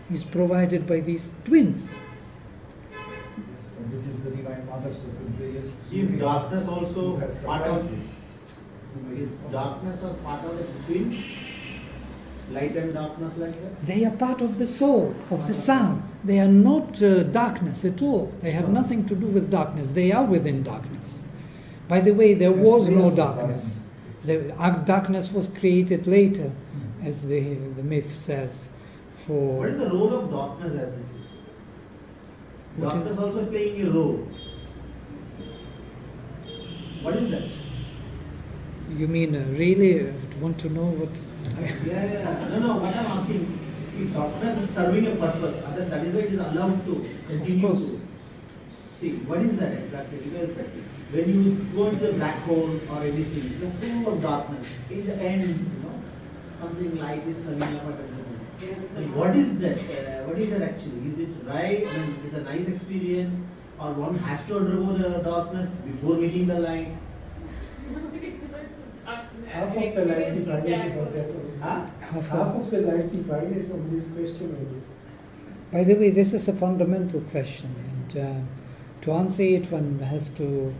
is provided by these twins. Yes, and which is the Divine Mother. So yes, Is darkness also has part of survived this? Is darkness a part of the twins? Light and darkness like that? They are part of the soul, of the sun. They are not darkness at all. They have nothing to do with darkness. They are within darkness. By the way, there was no darkness. Darkness was created later, as the myth says. What is the role of darkness as it is? Darkness also playing a role. What is that? You mean really want to know what? Yeah. No, what I'm asking, see, darkness is serving a purpose. That is why it is allowed to continue. Of course. See, what is that exactly? Because when you go into a black hole or anything, you're full of darkness. In the end, something light is coming up at the moment. And what is that? What is that actually? Is it right? I mean, it's a nice experience, or one has to undergo the darkness before meeting the light? Half of the life divine is about that only. Huh? Half of the life divine is on this question only. By the way, this is a fundamental question, and to answer it, one has to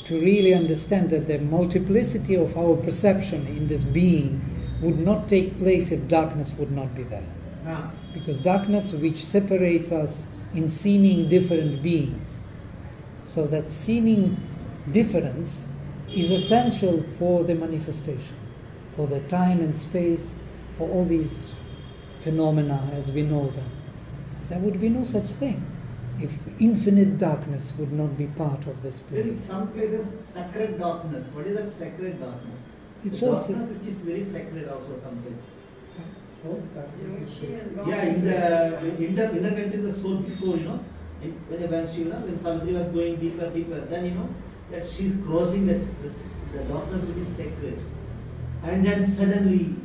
really understand that the multiplicity of our perception in this being would not take place if darkness would not be there. Because darkness, which separates us in seeming different beings, so that seeming difference is essential for the manifestation, for the time and space, for all these phenomena as we know them. There would be no such thing if infinite darkness would not be part of this place. In some places, sacred darkness. What is that sacred darkness? It's the also darkness which is very sacred also sometimes. Oh, darkness is She there. is gone. Yeah, in the inner country, the soul before, when Savitri was going deeper, then that she's crossing the darkness which is sacred, and then suddenly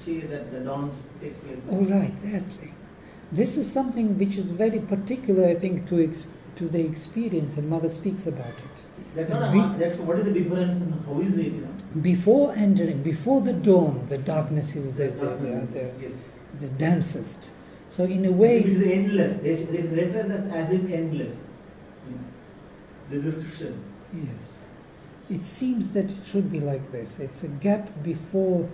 the dawns takes place. all right, that thing. This is something which is very particular, I think, to the experience, and Mother speaks about it. That's what is the difference and how is it? Before entering, before the dawn, the darkness is the Yes. densest. So in a way, It is endless. There is written as if endless. The description. yes, it seems that it should be like this. It's a gap before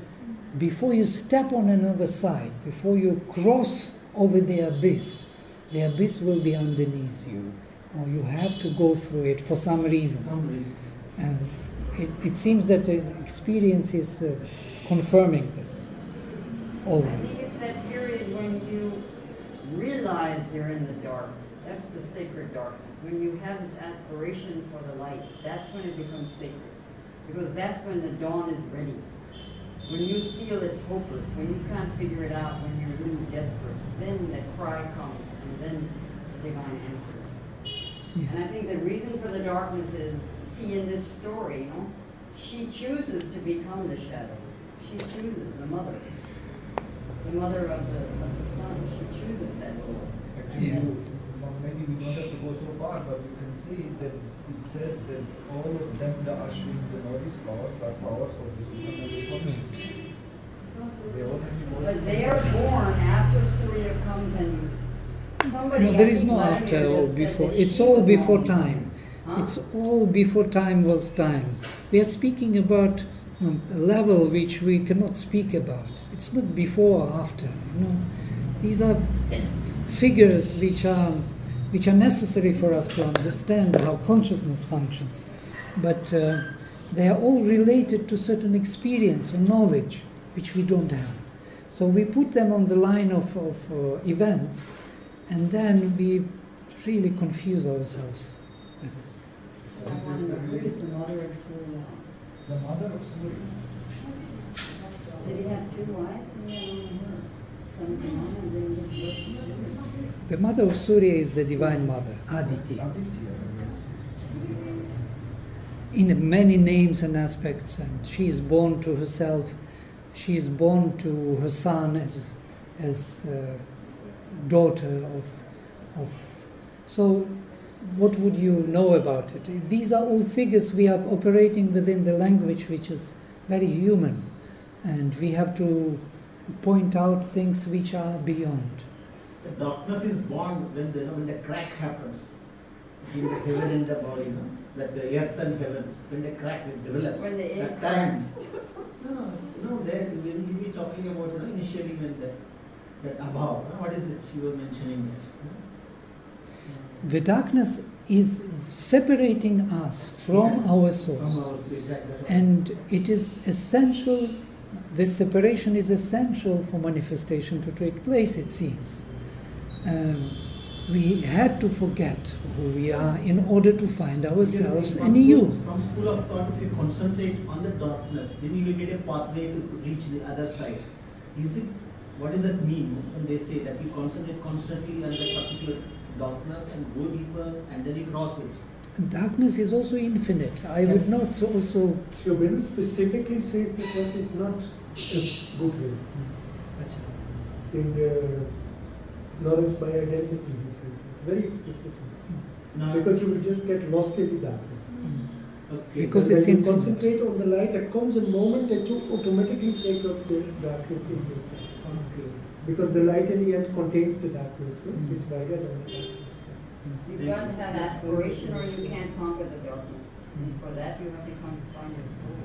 you step on another side, before you cross over the abyss. The abyss will be underneath you, or you have to go through it for some reason. And it seems that the experience is confirming this I always. think it's that period when you realize you're in the dark. That's the sacred darkness. When you have this aspiration for the light, that's when it becomes sacred. Because that's when the dawn is ready. When you feel it's hopeless, when you can't figure it out, when you're really desperate, then the cry comes, and then the divine answers. Yes. And I think the reason for the darkness is, see in this story, she chooses to become the shadow. She chooses the mother of the sun. She chooses that role. Actually, Yeah. maybe we don't have to go so far, but you can see that it says that all of them, the Ashvins and all these powers, are powers of the supernal consciousness. They all have But they are born after Surya comes and somebody. No, there I is think no Vladimir after or just said before. that It's she all was before born. time. Huh? It's all before time was time. We are speaking about a level which we cannot speak about. It's not before or after. You know, these are figures which are necessary for us to understand how consciousness functions. But they are all related to certain experience or knowledge which we don't have. So we put them on the line of events, and then we really confuse ourselves with this. I wonder, who is the mother of Surya? the mother of Surya. Did he have two wives? He had only her. Something on and then he gave birth to Surya. The mother of Surya is the divine mother, Aditi. Aditya, yes. In many names and aspects, and she is born to herself. She is born to her son as daughter of. So, what would you know about it? These are all figures we are operating within the language which is very human, and we have to point out things which are beyond. The darkness is born when the crack happens between the heaven and the body, no? That the earth and heaven, when the crack develops. When the egg that time. cracks. No, there when you be talking about initially when that above, what is it you were mentioning that? The darkness is separating us from our source. From our exactly. And it is essential, this separation is essential for manifestation to take place, it seems. We had to forget who we are in order to find ourselves anew. From school of thought, if you concentrate on the darkness, then you will get a pathway to reach the other side. What does that mean when they say that you concentrate constantly on that particular darkness and go deeper and then you cross it? Darkness is also infinite. I would Yes. not also... Aurobindo specifically says that that is not a good way. In the knowledge by identity, he says that very explicitly. Now, Because you will just get lost in the darkness. okay. Because When it's you infinite. concentrate on the light, there comes a moment that you automatically take up the darkness in yourself. Okay. Because the light in the end contains the darkness. No? It's wider than the darkness. You've got to have aspiration or you can't conquer the darkness. And for that you have to find your soul.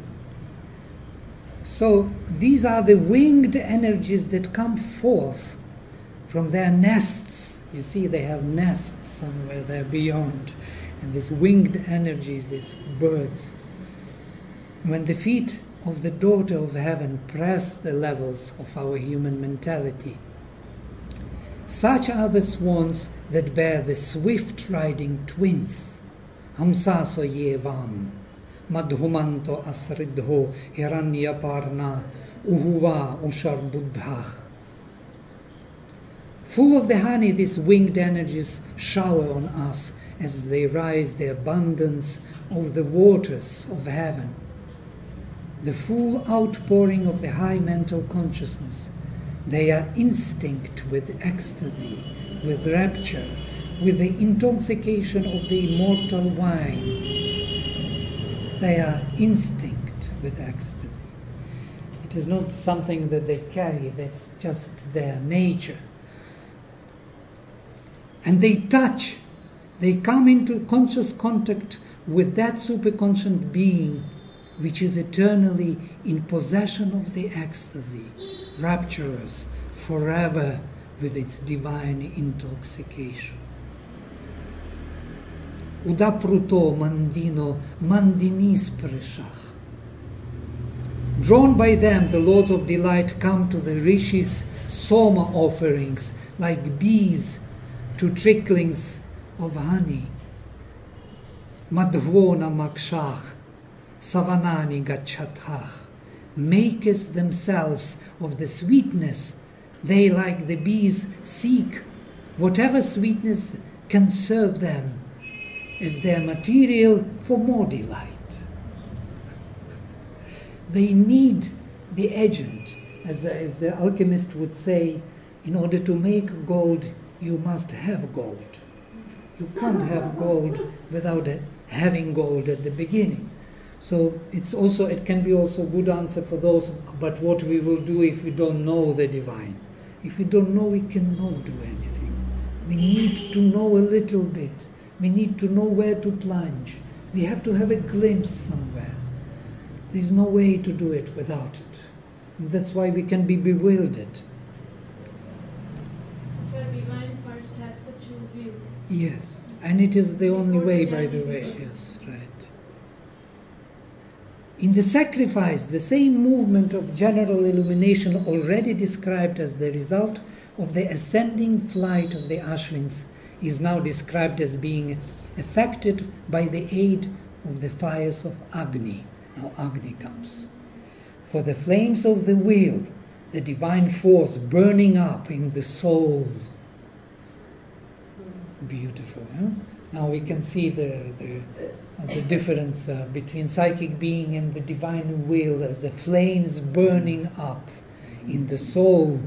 So these are the winged energies that come forth from their nests. You see, they have nests somewhere there beyond. And these winged energies, these birds. When the feet of the daughter of heaven press the levels of our human mentality, such are the swans that bear the swift-riding twins. Hamsaso yevam, madhumanto asridho hiranyaparna uhuva ushar buddhah. Full of the honey, these winged energies shower on us as they rise the abundance of the waters of heaven. The full outpouring of the high mental consciousness. They are instinct with ecstasy, with rapture, with the intoxication of the immortal wine. They are instinct with ecstasy. It is not something that they carry, that's just their nature. And they touch, they come into conscious contact with that superconscious being which is eternally in possession of the ecstasy, rapturous forever with its divine intoxication. Udapruto mandino mandinis preshach. Drawn by them, the lords of delight come to the rishis' soma offerings like bees to tricklings of honey. Madhvona makshach savanani gachatach. Makers themselves of the sweetness they, like the bees, seek, whatever sweetness can serve them as their material for more delight. They need the agent, as the alchemist would say, in order to make gold, you must have gold. You can't have gold without having gold at the beginning. So it can be also a good answer for those, but what we will do if we don't know the divine? If we don't know, we cannot do anything. We need to know a little bit. We need to know where to plunge. We have to have a glimpse somewhere. There is no way to do it without it. And that's why we can be bewildered. So divine first has to choose you. Yes, and it is the only way, by the way. Yes, right. In the sacrifice, the same movement of general illumination already described as the result of the ascending flight of the Ashvins is now described as being effected by the aid of the fires of Agni. Now Agni comes. For the flames of the will, the divine force burning up in the soul. Beautiful, huh? Now we can see the difference between psychic being and the divine will, as the flames burning up in the soul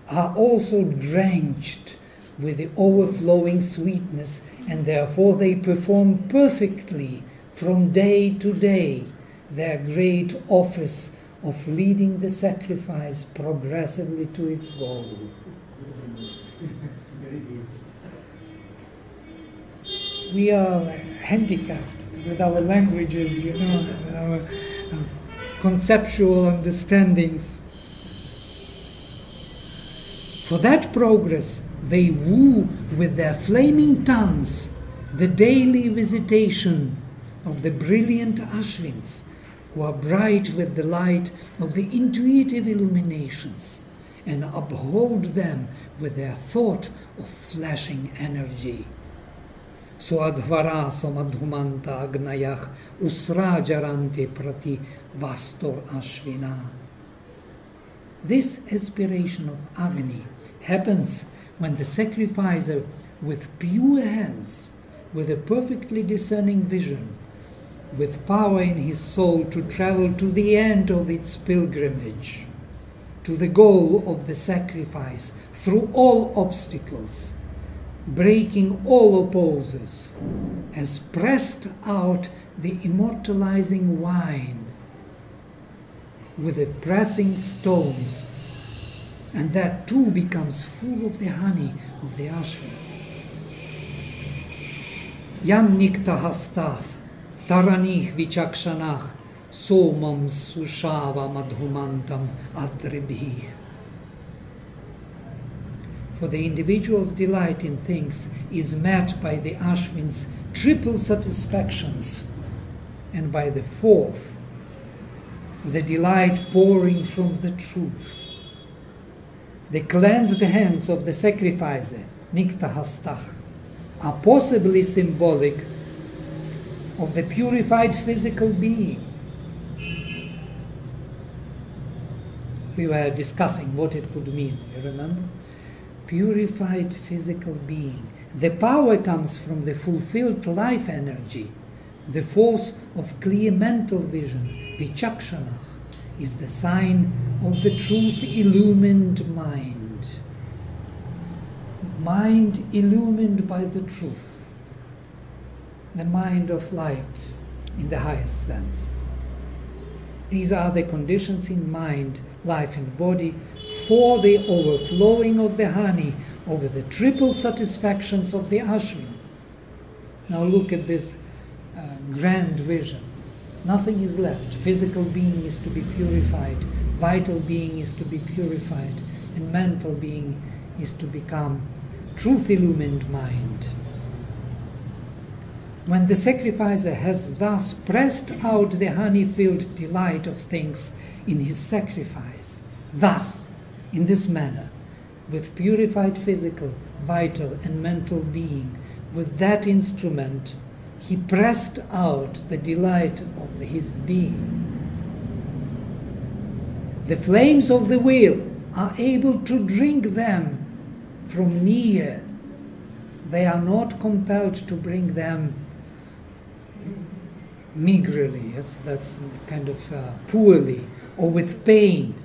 are also drenched with the overflowing sweetness, and therefore they perform perfectly from day to day their great office of leading the sacrifice progressively to its goal. We are handicapped with our languages, with our conceptual understandings. For that progress, they woo with their flaming tongues the daily visitation of the brilliant Ashvins, who are bright with the light of the intuitive illuminations, and uphold them with their thought of flashing energy. Soadvara somadhumanta agnayach usrajarante prati vastor ashvina. This aspiration of Agni happens when the sacrificer with pure hands, with a perfectly discerning vision, with power in his soul to travel to the end of its pilgrimage, to the goal of the sacrifice through all obstacles, breaking all opposers, has pressed out the immortalizing wine with the pressing stones, and that too becomes full of the honey of the Ashvins. Yan nikta hastath taranich vichakshanach somam sushava madhumantam adribhih. For the individual's delight in things is met by the Ashvin's triple satisfactions, and by the fourth, the delight pouring from the truth. The cleansed hands of the sacrificer, Nikta Hastach, are possibly symbolic of the purified physical being. We were discussing what it could mean, you remember? Purified physical being. The power comes from the fulfilled life energy. The force of clear mental vision, vichakshana, is the sign of the truth-illumined mind. Mind illumined by the truth. The mind of light in the highest sense. These are the conditions in mind, life and body for the overflowing of the honey over the triple satisfactions of the Ashvins. Now look at this grand vision. Nothing is left. Physical being is to be purified, vital being is to be purified, and mental being is to become truth-illumined mind. When the sacrificer has thus pressed out the honey-filled delight of things in his sacrifice, thus, in this manner, with purified physical, vital, and mental being, with that instrument, he pressed out the delight of his being. The flames of the will are able to drink them from near. They are not compelled to bring them meagerly, yes, that's kind of poorly, or with pain,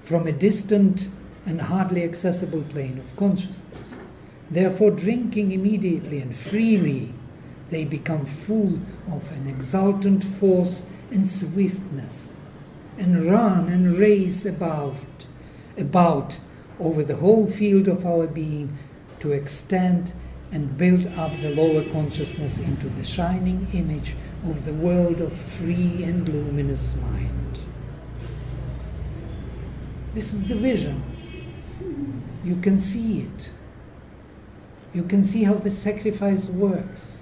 from a distant and hardly accessible plane of consciousness. Therefore, drinking immediately and freely They become full of an exultant force and swiftness, and run and race about over the whole field of our being to extend and build up the lower consciousness into the shining image of the world of free and luminous mind. This is the vision. You can see it. You can see how the sacrifice works.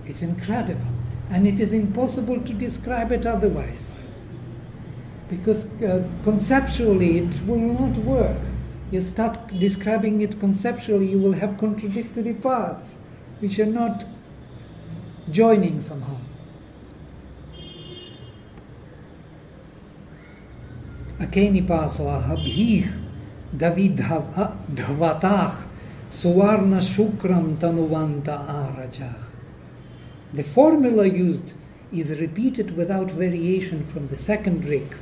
It's incredible, and it is impossible to describe it otherwise, because conceptually it will not work. You start describing it conceptually, you will have contradictory parts which are not joining somehow. Akeni paso ahabhih David dhavatach suvarna shukram tanuvanta arajach. The formula used is repeated without variation from the second rig,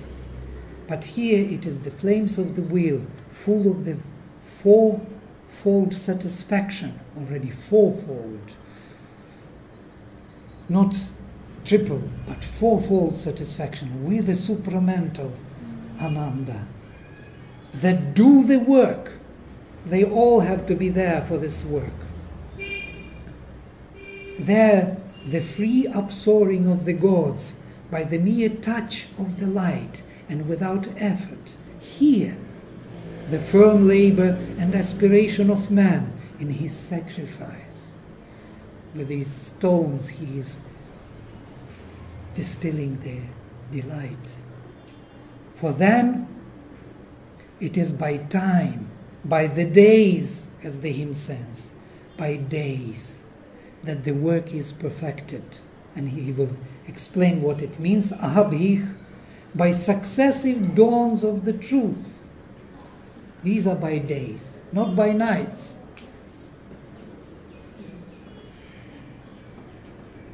but here it is the flames of the wheel, full of the fourfold satisfaction, already fourfold, not triple, but fourfold satisfaction with the supramental ananda, that do the work. They all have to be there for this work. There, the free upsoaring of the gods by the mere touch of the light and without effort. Here, the firm labor and aspiration of man in his sacrifice. With these stones he is distilling their delight. For then, it is by time, by the days, as the hymn says, by days, that the work is perfected. And he will explain what it means. Ahabhich, by successive dawns of the truth. These are by days, not by nights.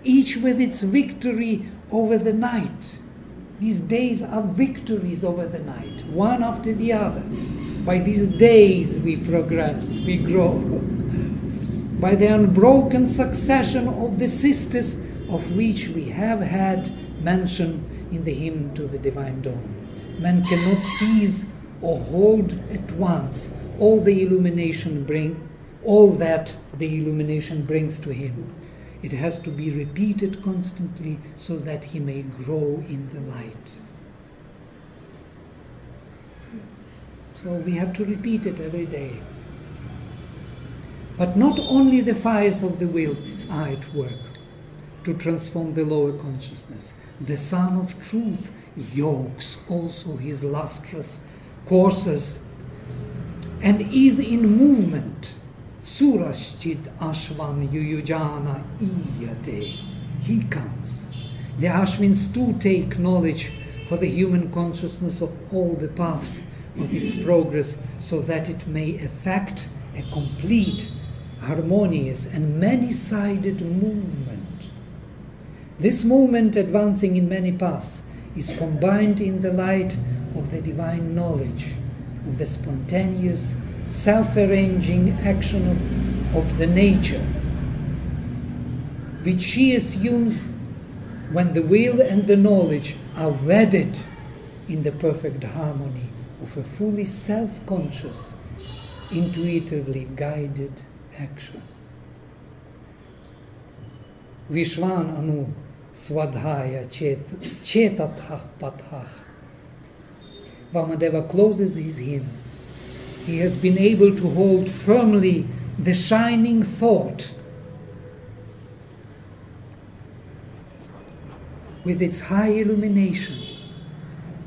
Each with its victory over the night. These days are victories over the night, one after the other. By these days we progress, we grow. By the unbroken succession of the sisters, of which we have had mention in the hymn to the Divine Dawn. Man cannot seize or hold at once all that the illumination brings to him. It has to be repeated constantly so that he may grow in the light. So we have to repeat it every day. But not only the fires of the will are at work to transform the lower consciousness. The Sun of Truth yokes also his lustrous coursers and is in movement. Surashchit Ashvan Yuyujana Iyate. He comes. The Ashvins too take knowledge for the human consciousness of all the paths of its progress, so that it may effect a complete, harmonious and many-sided movement. This movement, advancing in many paths, is combined in the light of the divine knowledge, of the spontaneous, self-arranging action of the nature, which she assumes when the will and the knowledge are wedded in the perfect harmony of a fully self-conscious, intuitively guided action. Vishwan anu swadhaya chetathah pathah. Vamadeva closes his hymn. He has been able to hold firmly the shining thought with its high illumination,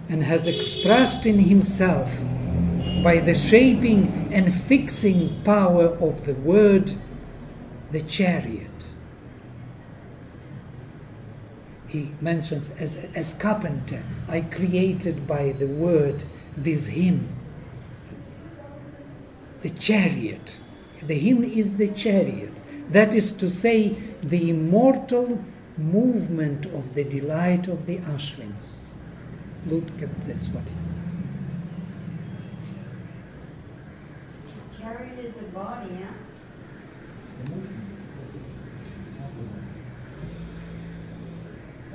and has expressed in himself, by the shaping and fixing power of the word, the chariot. He mentions, as carpenter, I created by the word this hymn. The chariot. The hymn is the chariot. That is to say, the immortal movement of the delight of the Ashvins. Look at this, what he says. Chariot is the body, yeah?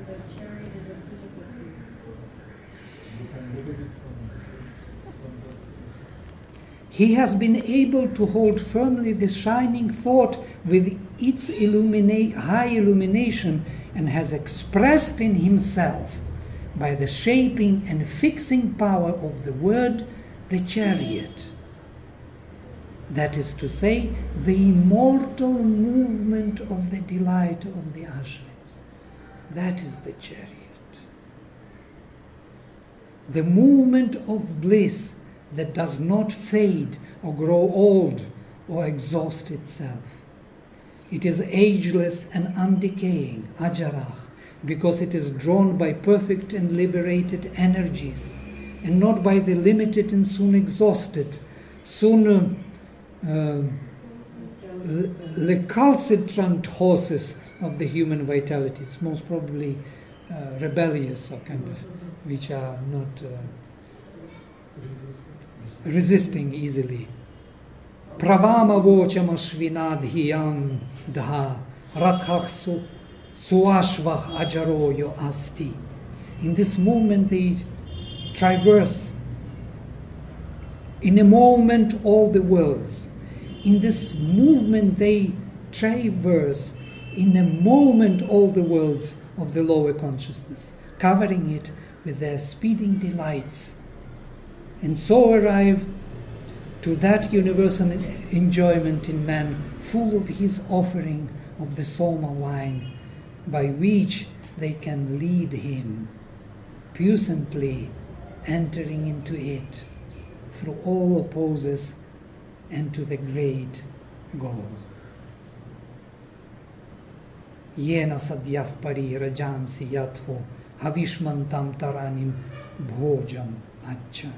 the chariot is a physical thing? He has been able to hold firmly the shining thought with its high illumination and has expressed in himself, by the shaping and fixing power of the word, the chariot. That is to say, the immortal movement of the delight of the Ashvins. That is the chariot. The movement of bliss that does not fade or grow old or exhaust itself. It is ageless and undecaying, ajarach, because it is drawn by perfect and liberated energies, and not by the limited and soon exhausted, soon recalcitrant horses of the human vitality. It's most probably rebellious, or kind of, which are not resisting easily. Pravama vocam ashvinadhiyam dha rathaksu suashvach ajaroyo asti. In this movement they traverse in a moment all the worlds. In this movement they traverse in a moment all the worlds of the lower consciousness, covering it with their speeding delights, and so arrive to that universal enjoyment in man, full of his offering of the Soma wine, by which they can lead him, puissantly entering into it through all opposes and to the great goal. Yena sadyaf pari rajam siyatho havishmantam taranim bhojam acha.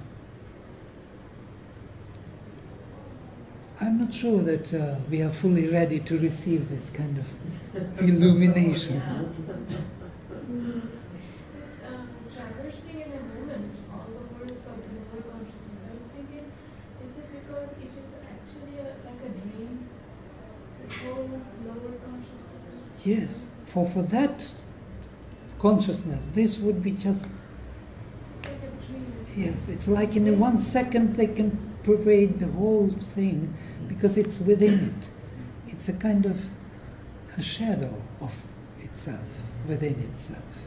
I'm not sure that we are fully ready to receive this kind of illumination. This traversing in a moment all the worlds of the lower consciousness, I was thinking, is it because it is actually like a dream? This whole lower consciousness? Yes, for that consciousness, this would be just... It's like a dream. Yes, it's like in a 1 second they can pervade the whole thing, because it's within it. It's a kind of a shadow of itself, within itself.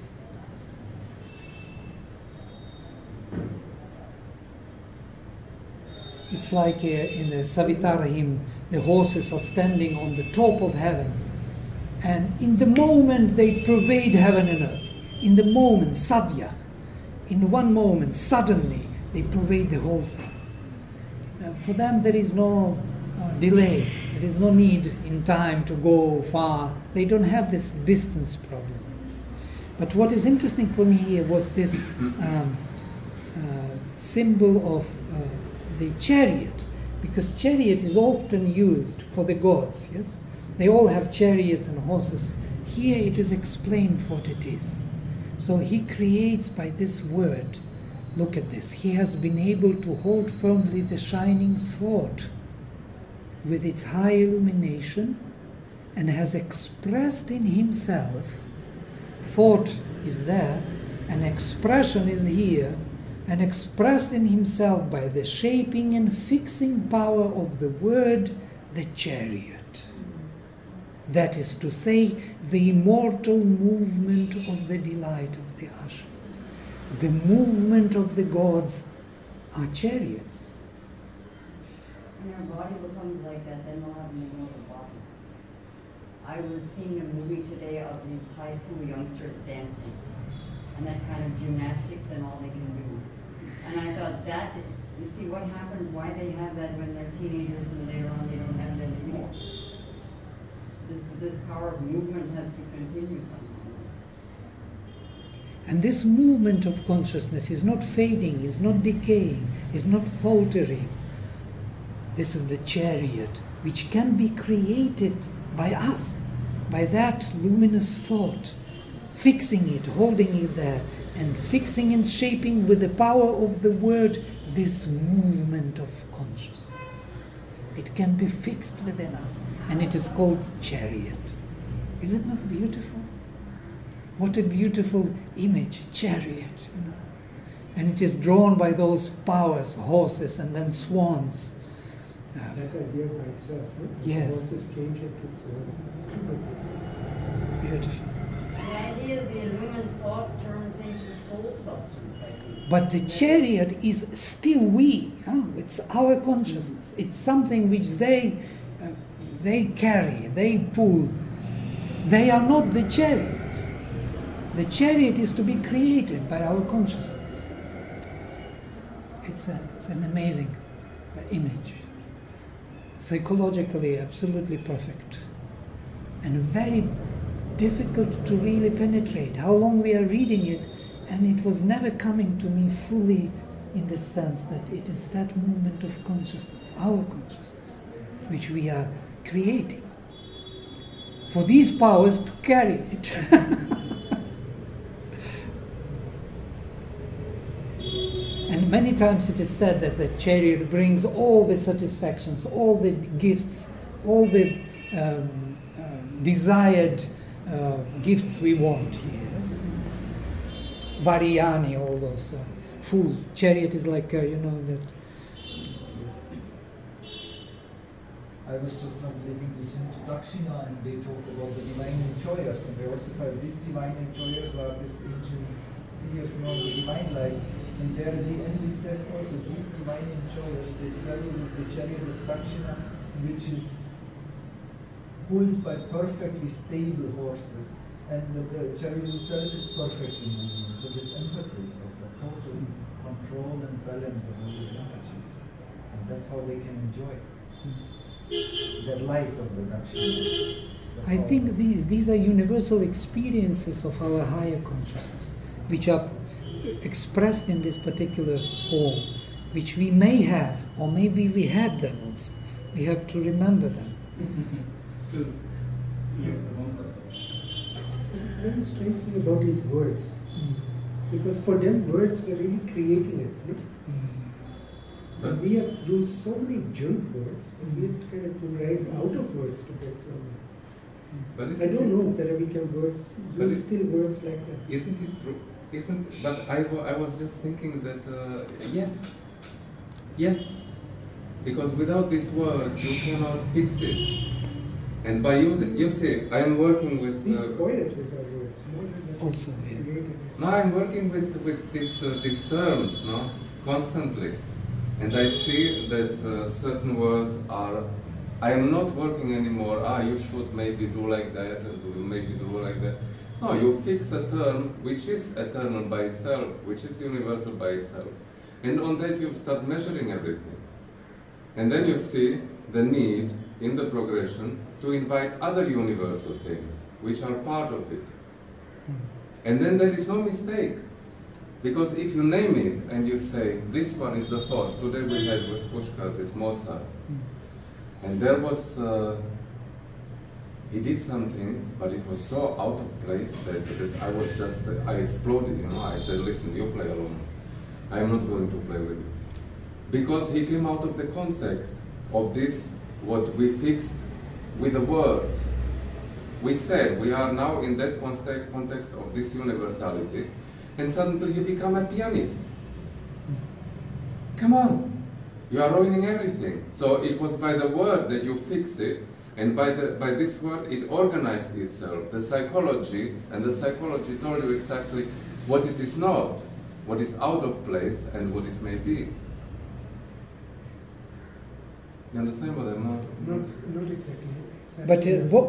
It's like in the Savitara hymn, the horses are standing on the top of heaven, and in the moment they pervade heaven and earth. In the moment, sadhya, in one moment, suddenly, they pervade the whole thing. For them there is no delay, there is no need in time to go far. They don't have this distance problem. But what is interesting for me here was this symbol of the chariot, because chariot is often used for the gods, yes? They all have chariots and horses. Here it is explained what it is. So he creates by this word. Look at this. He has been able to hold firmly the shining thought with its high illumination, and has expressed in himself. Thought is there, and expression is here, and expressed in himself by the shaping and fixing power of the word, the chariot. That is to say, the immortal movement of the delight of the Ashvins. The movement of the gods are chariots. When our body becomes like that, then we'll have an immortal body. I was seeing a movie today of these high school youngsters dancing, and that kind of gymnastics and all they can do. And I thought that, you see what happens, why they have that when they're teenagers and later on they don't have it anymore. This power of movement has to continue somehow. And this movement of consciousness is not fading, is not decaying, is not faltering. This is the chariot, which can be created by us, by that luminous thought, fixing it, holding it there, and fixing and shaping with the power of the word this movement of consciousness. It can be fixed within us, and it is called chariot. Is it not beautiful? What a beautiful image, chariot, you know. And it is drawn by those powers, horses and then swans. That idea by itself, no? Yes. Horses change into swans. It's super Beautiful. The idea of the illumined thought turns into soul substance, I think. But the chariot is still we. It's our consciousness. It's something which they carry, they pull. They are not the chariot. The chariot is to be created by our consciousness. It's an amazing image. Psychologically, absolutely perfect. And very difficult to really penetrate. How long we are reading it, and it was never coming to me fully in the sense that it is that movement of consciousness, our consciousness, which we are creating. For these powers to carry it. And many times it is said that the chariot brings all the satisfactions, all the gifts, all the desired gifts we want. Yes. Variani, all those full chariot is like that. I was just translating this into Dakshina, and they talk about the divine enjoyers, and they also felt these divine enjoyers are this ancient seers of the divine life. And there at the end it says also these divine enjoyers, they travel with the chariot of Dakshina, which is pulled by perfectly stable horses, and the chariot itself is perfectly moving. So this emphasis of the total control and balance of all these energies, and that's how they can enjoy that light of the Dakshina. I think these are universal experiences of our higher consciousness, which are expressed in this particular form, which we may have, or maybe we had them also. We have to remember them. So, it's very strange thing about these words, because for them words were really creating it. No? But we have used so many junk words, and we have to kind of rise out of words to get somewhere. But I don't know whether we can use still words like that. Isn't it true? But I was just thinking that yes, because without these words you cannot fix it. And by using, you see, I am working with. We spoil it with our words. More than Also, yeah. No, I'm working with these terms, no, constantly, and I see that certain words are. I am not working anymore. You should maybe do like that, and maybe do like that. No, you fix a term which is eternal by itself, which is universal by itself. And on that you start measuring everything. And then you see the need in the progression to invite other universal things, which are part of it. And then there is no mistake. Because if you name it and you say, this one is the first, today we had with Pushkar this Mozart. And there was he did something, but it was so out of place that I was just, I exploded, I said, listen, you play alone. I am not going to play with you. Because he came out of the context of this, what we fixed with the words. We said, we are now in that context of this universality, and suddenly he became a pianist. Come on, you are ruining everything. So it was by the word that you fix it, and by this word, it organized itself, the psychology, and the psychology told you exactly what it is not, what is out of place, and what it may be. You understand what I'm Not exactly. But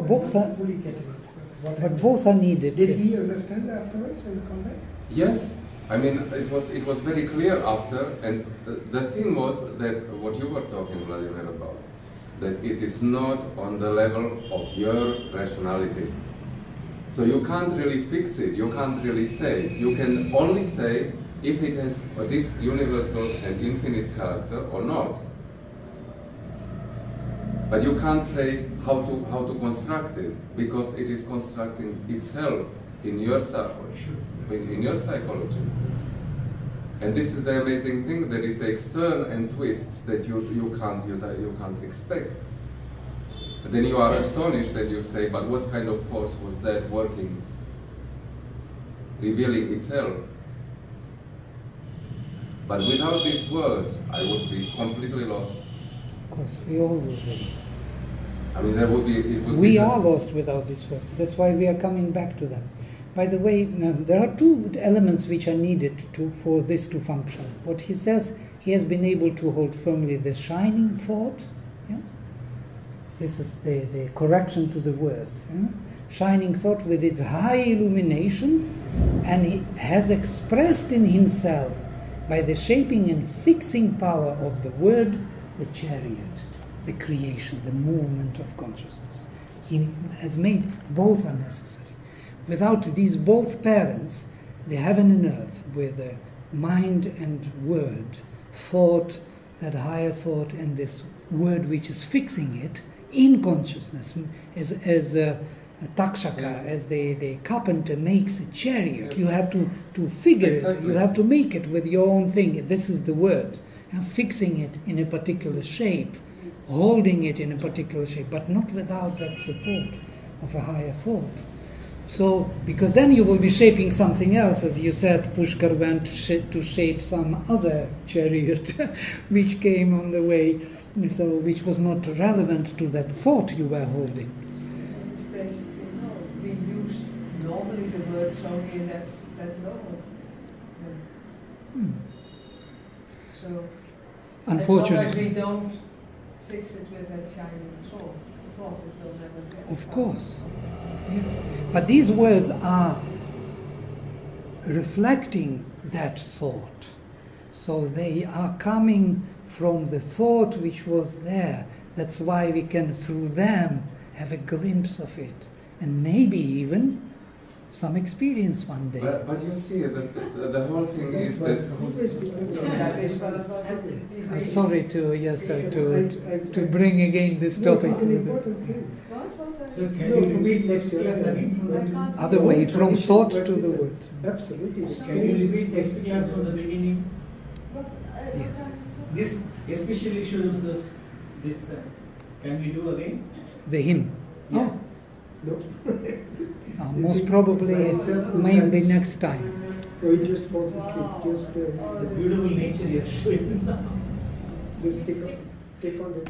both are fully getting it. But both are needed. Did he understand afterwards and come back? Yes. I mean, it was very clear after, and the thing was that what you were talking, Vladimir, about, that it is not on the level of your rationality. So you can't really fix it, you can't really say. You can only say if it has this universal and infinite character or not. But you can't say how to construct it, because it is constructing itself in your psychology. And this is the amazing thing, that it takes turns and twists that you can't expect. But then you are astonished and you say, but what kind of force was that working revealing itself. But without these words, I would be completely lost. Of course, we all will be. I mean, it would We be are just- lost without these words. That's why we are coming back to them. By the way, there are two elements which are needed for this to function. What he says, he has been able to hold firmly this shining thought. Yes? This is the correction to the words. Shining thought with its high illumination, and he has expressed in himself by the shaping and fixing power of the word, the chariot, the creation, the movement of consciousness. He has made both are necessary. Without these both parents, the heaven and earth, with the mind and word, thought, that higher thought, and this word which is fixing it in consciousness, as a takshaka, Yes. as the carpenter makes a chariot. You have to figure it, Exactly. you have to make it with your own thing. This is the word. And fixing it in a particular shape, holding it in a particular shape, but not without that support of a higher thought. So, because then you will be shaping something else, as you said, Pushkar went to shape some other chariot which came on the way, so which was not relevant to that thought you were holding. It's basically, no, we use normally the words only in that level. So, Unfortunately. as long as we don't fix it with that shining thought, it will never get. Of course. Yes. But these words are reflecting that thought. So they are coming from the thought which was there. That's why we can, through them, have a glimpse of it. And maybe even some experience one day. But you see, the whole thing is that That is what it is. Sorry to bring again this topic. It's an important thing. So can No, you for me, repeat next it's- class again from the I can't. Other way, from Tradition, thought but to the it's a- word. Absolutely. Can you repeat next class from the beginning? Yes. This especially showing this. Can we do again? The hymn. Yeah. No. Most probably maybe next time. So he just falls asleep. Just, It's a beautiful nature you're showing now. just take on it.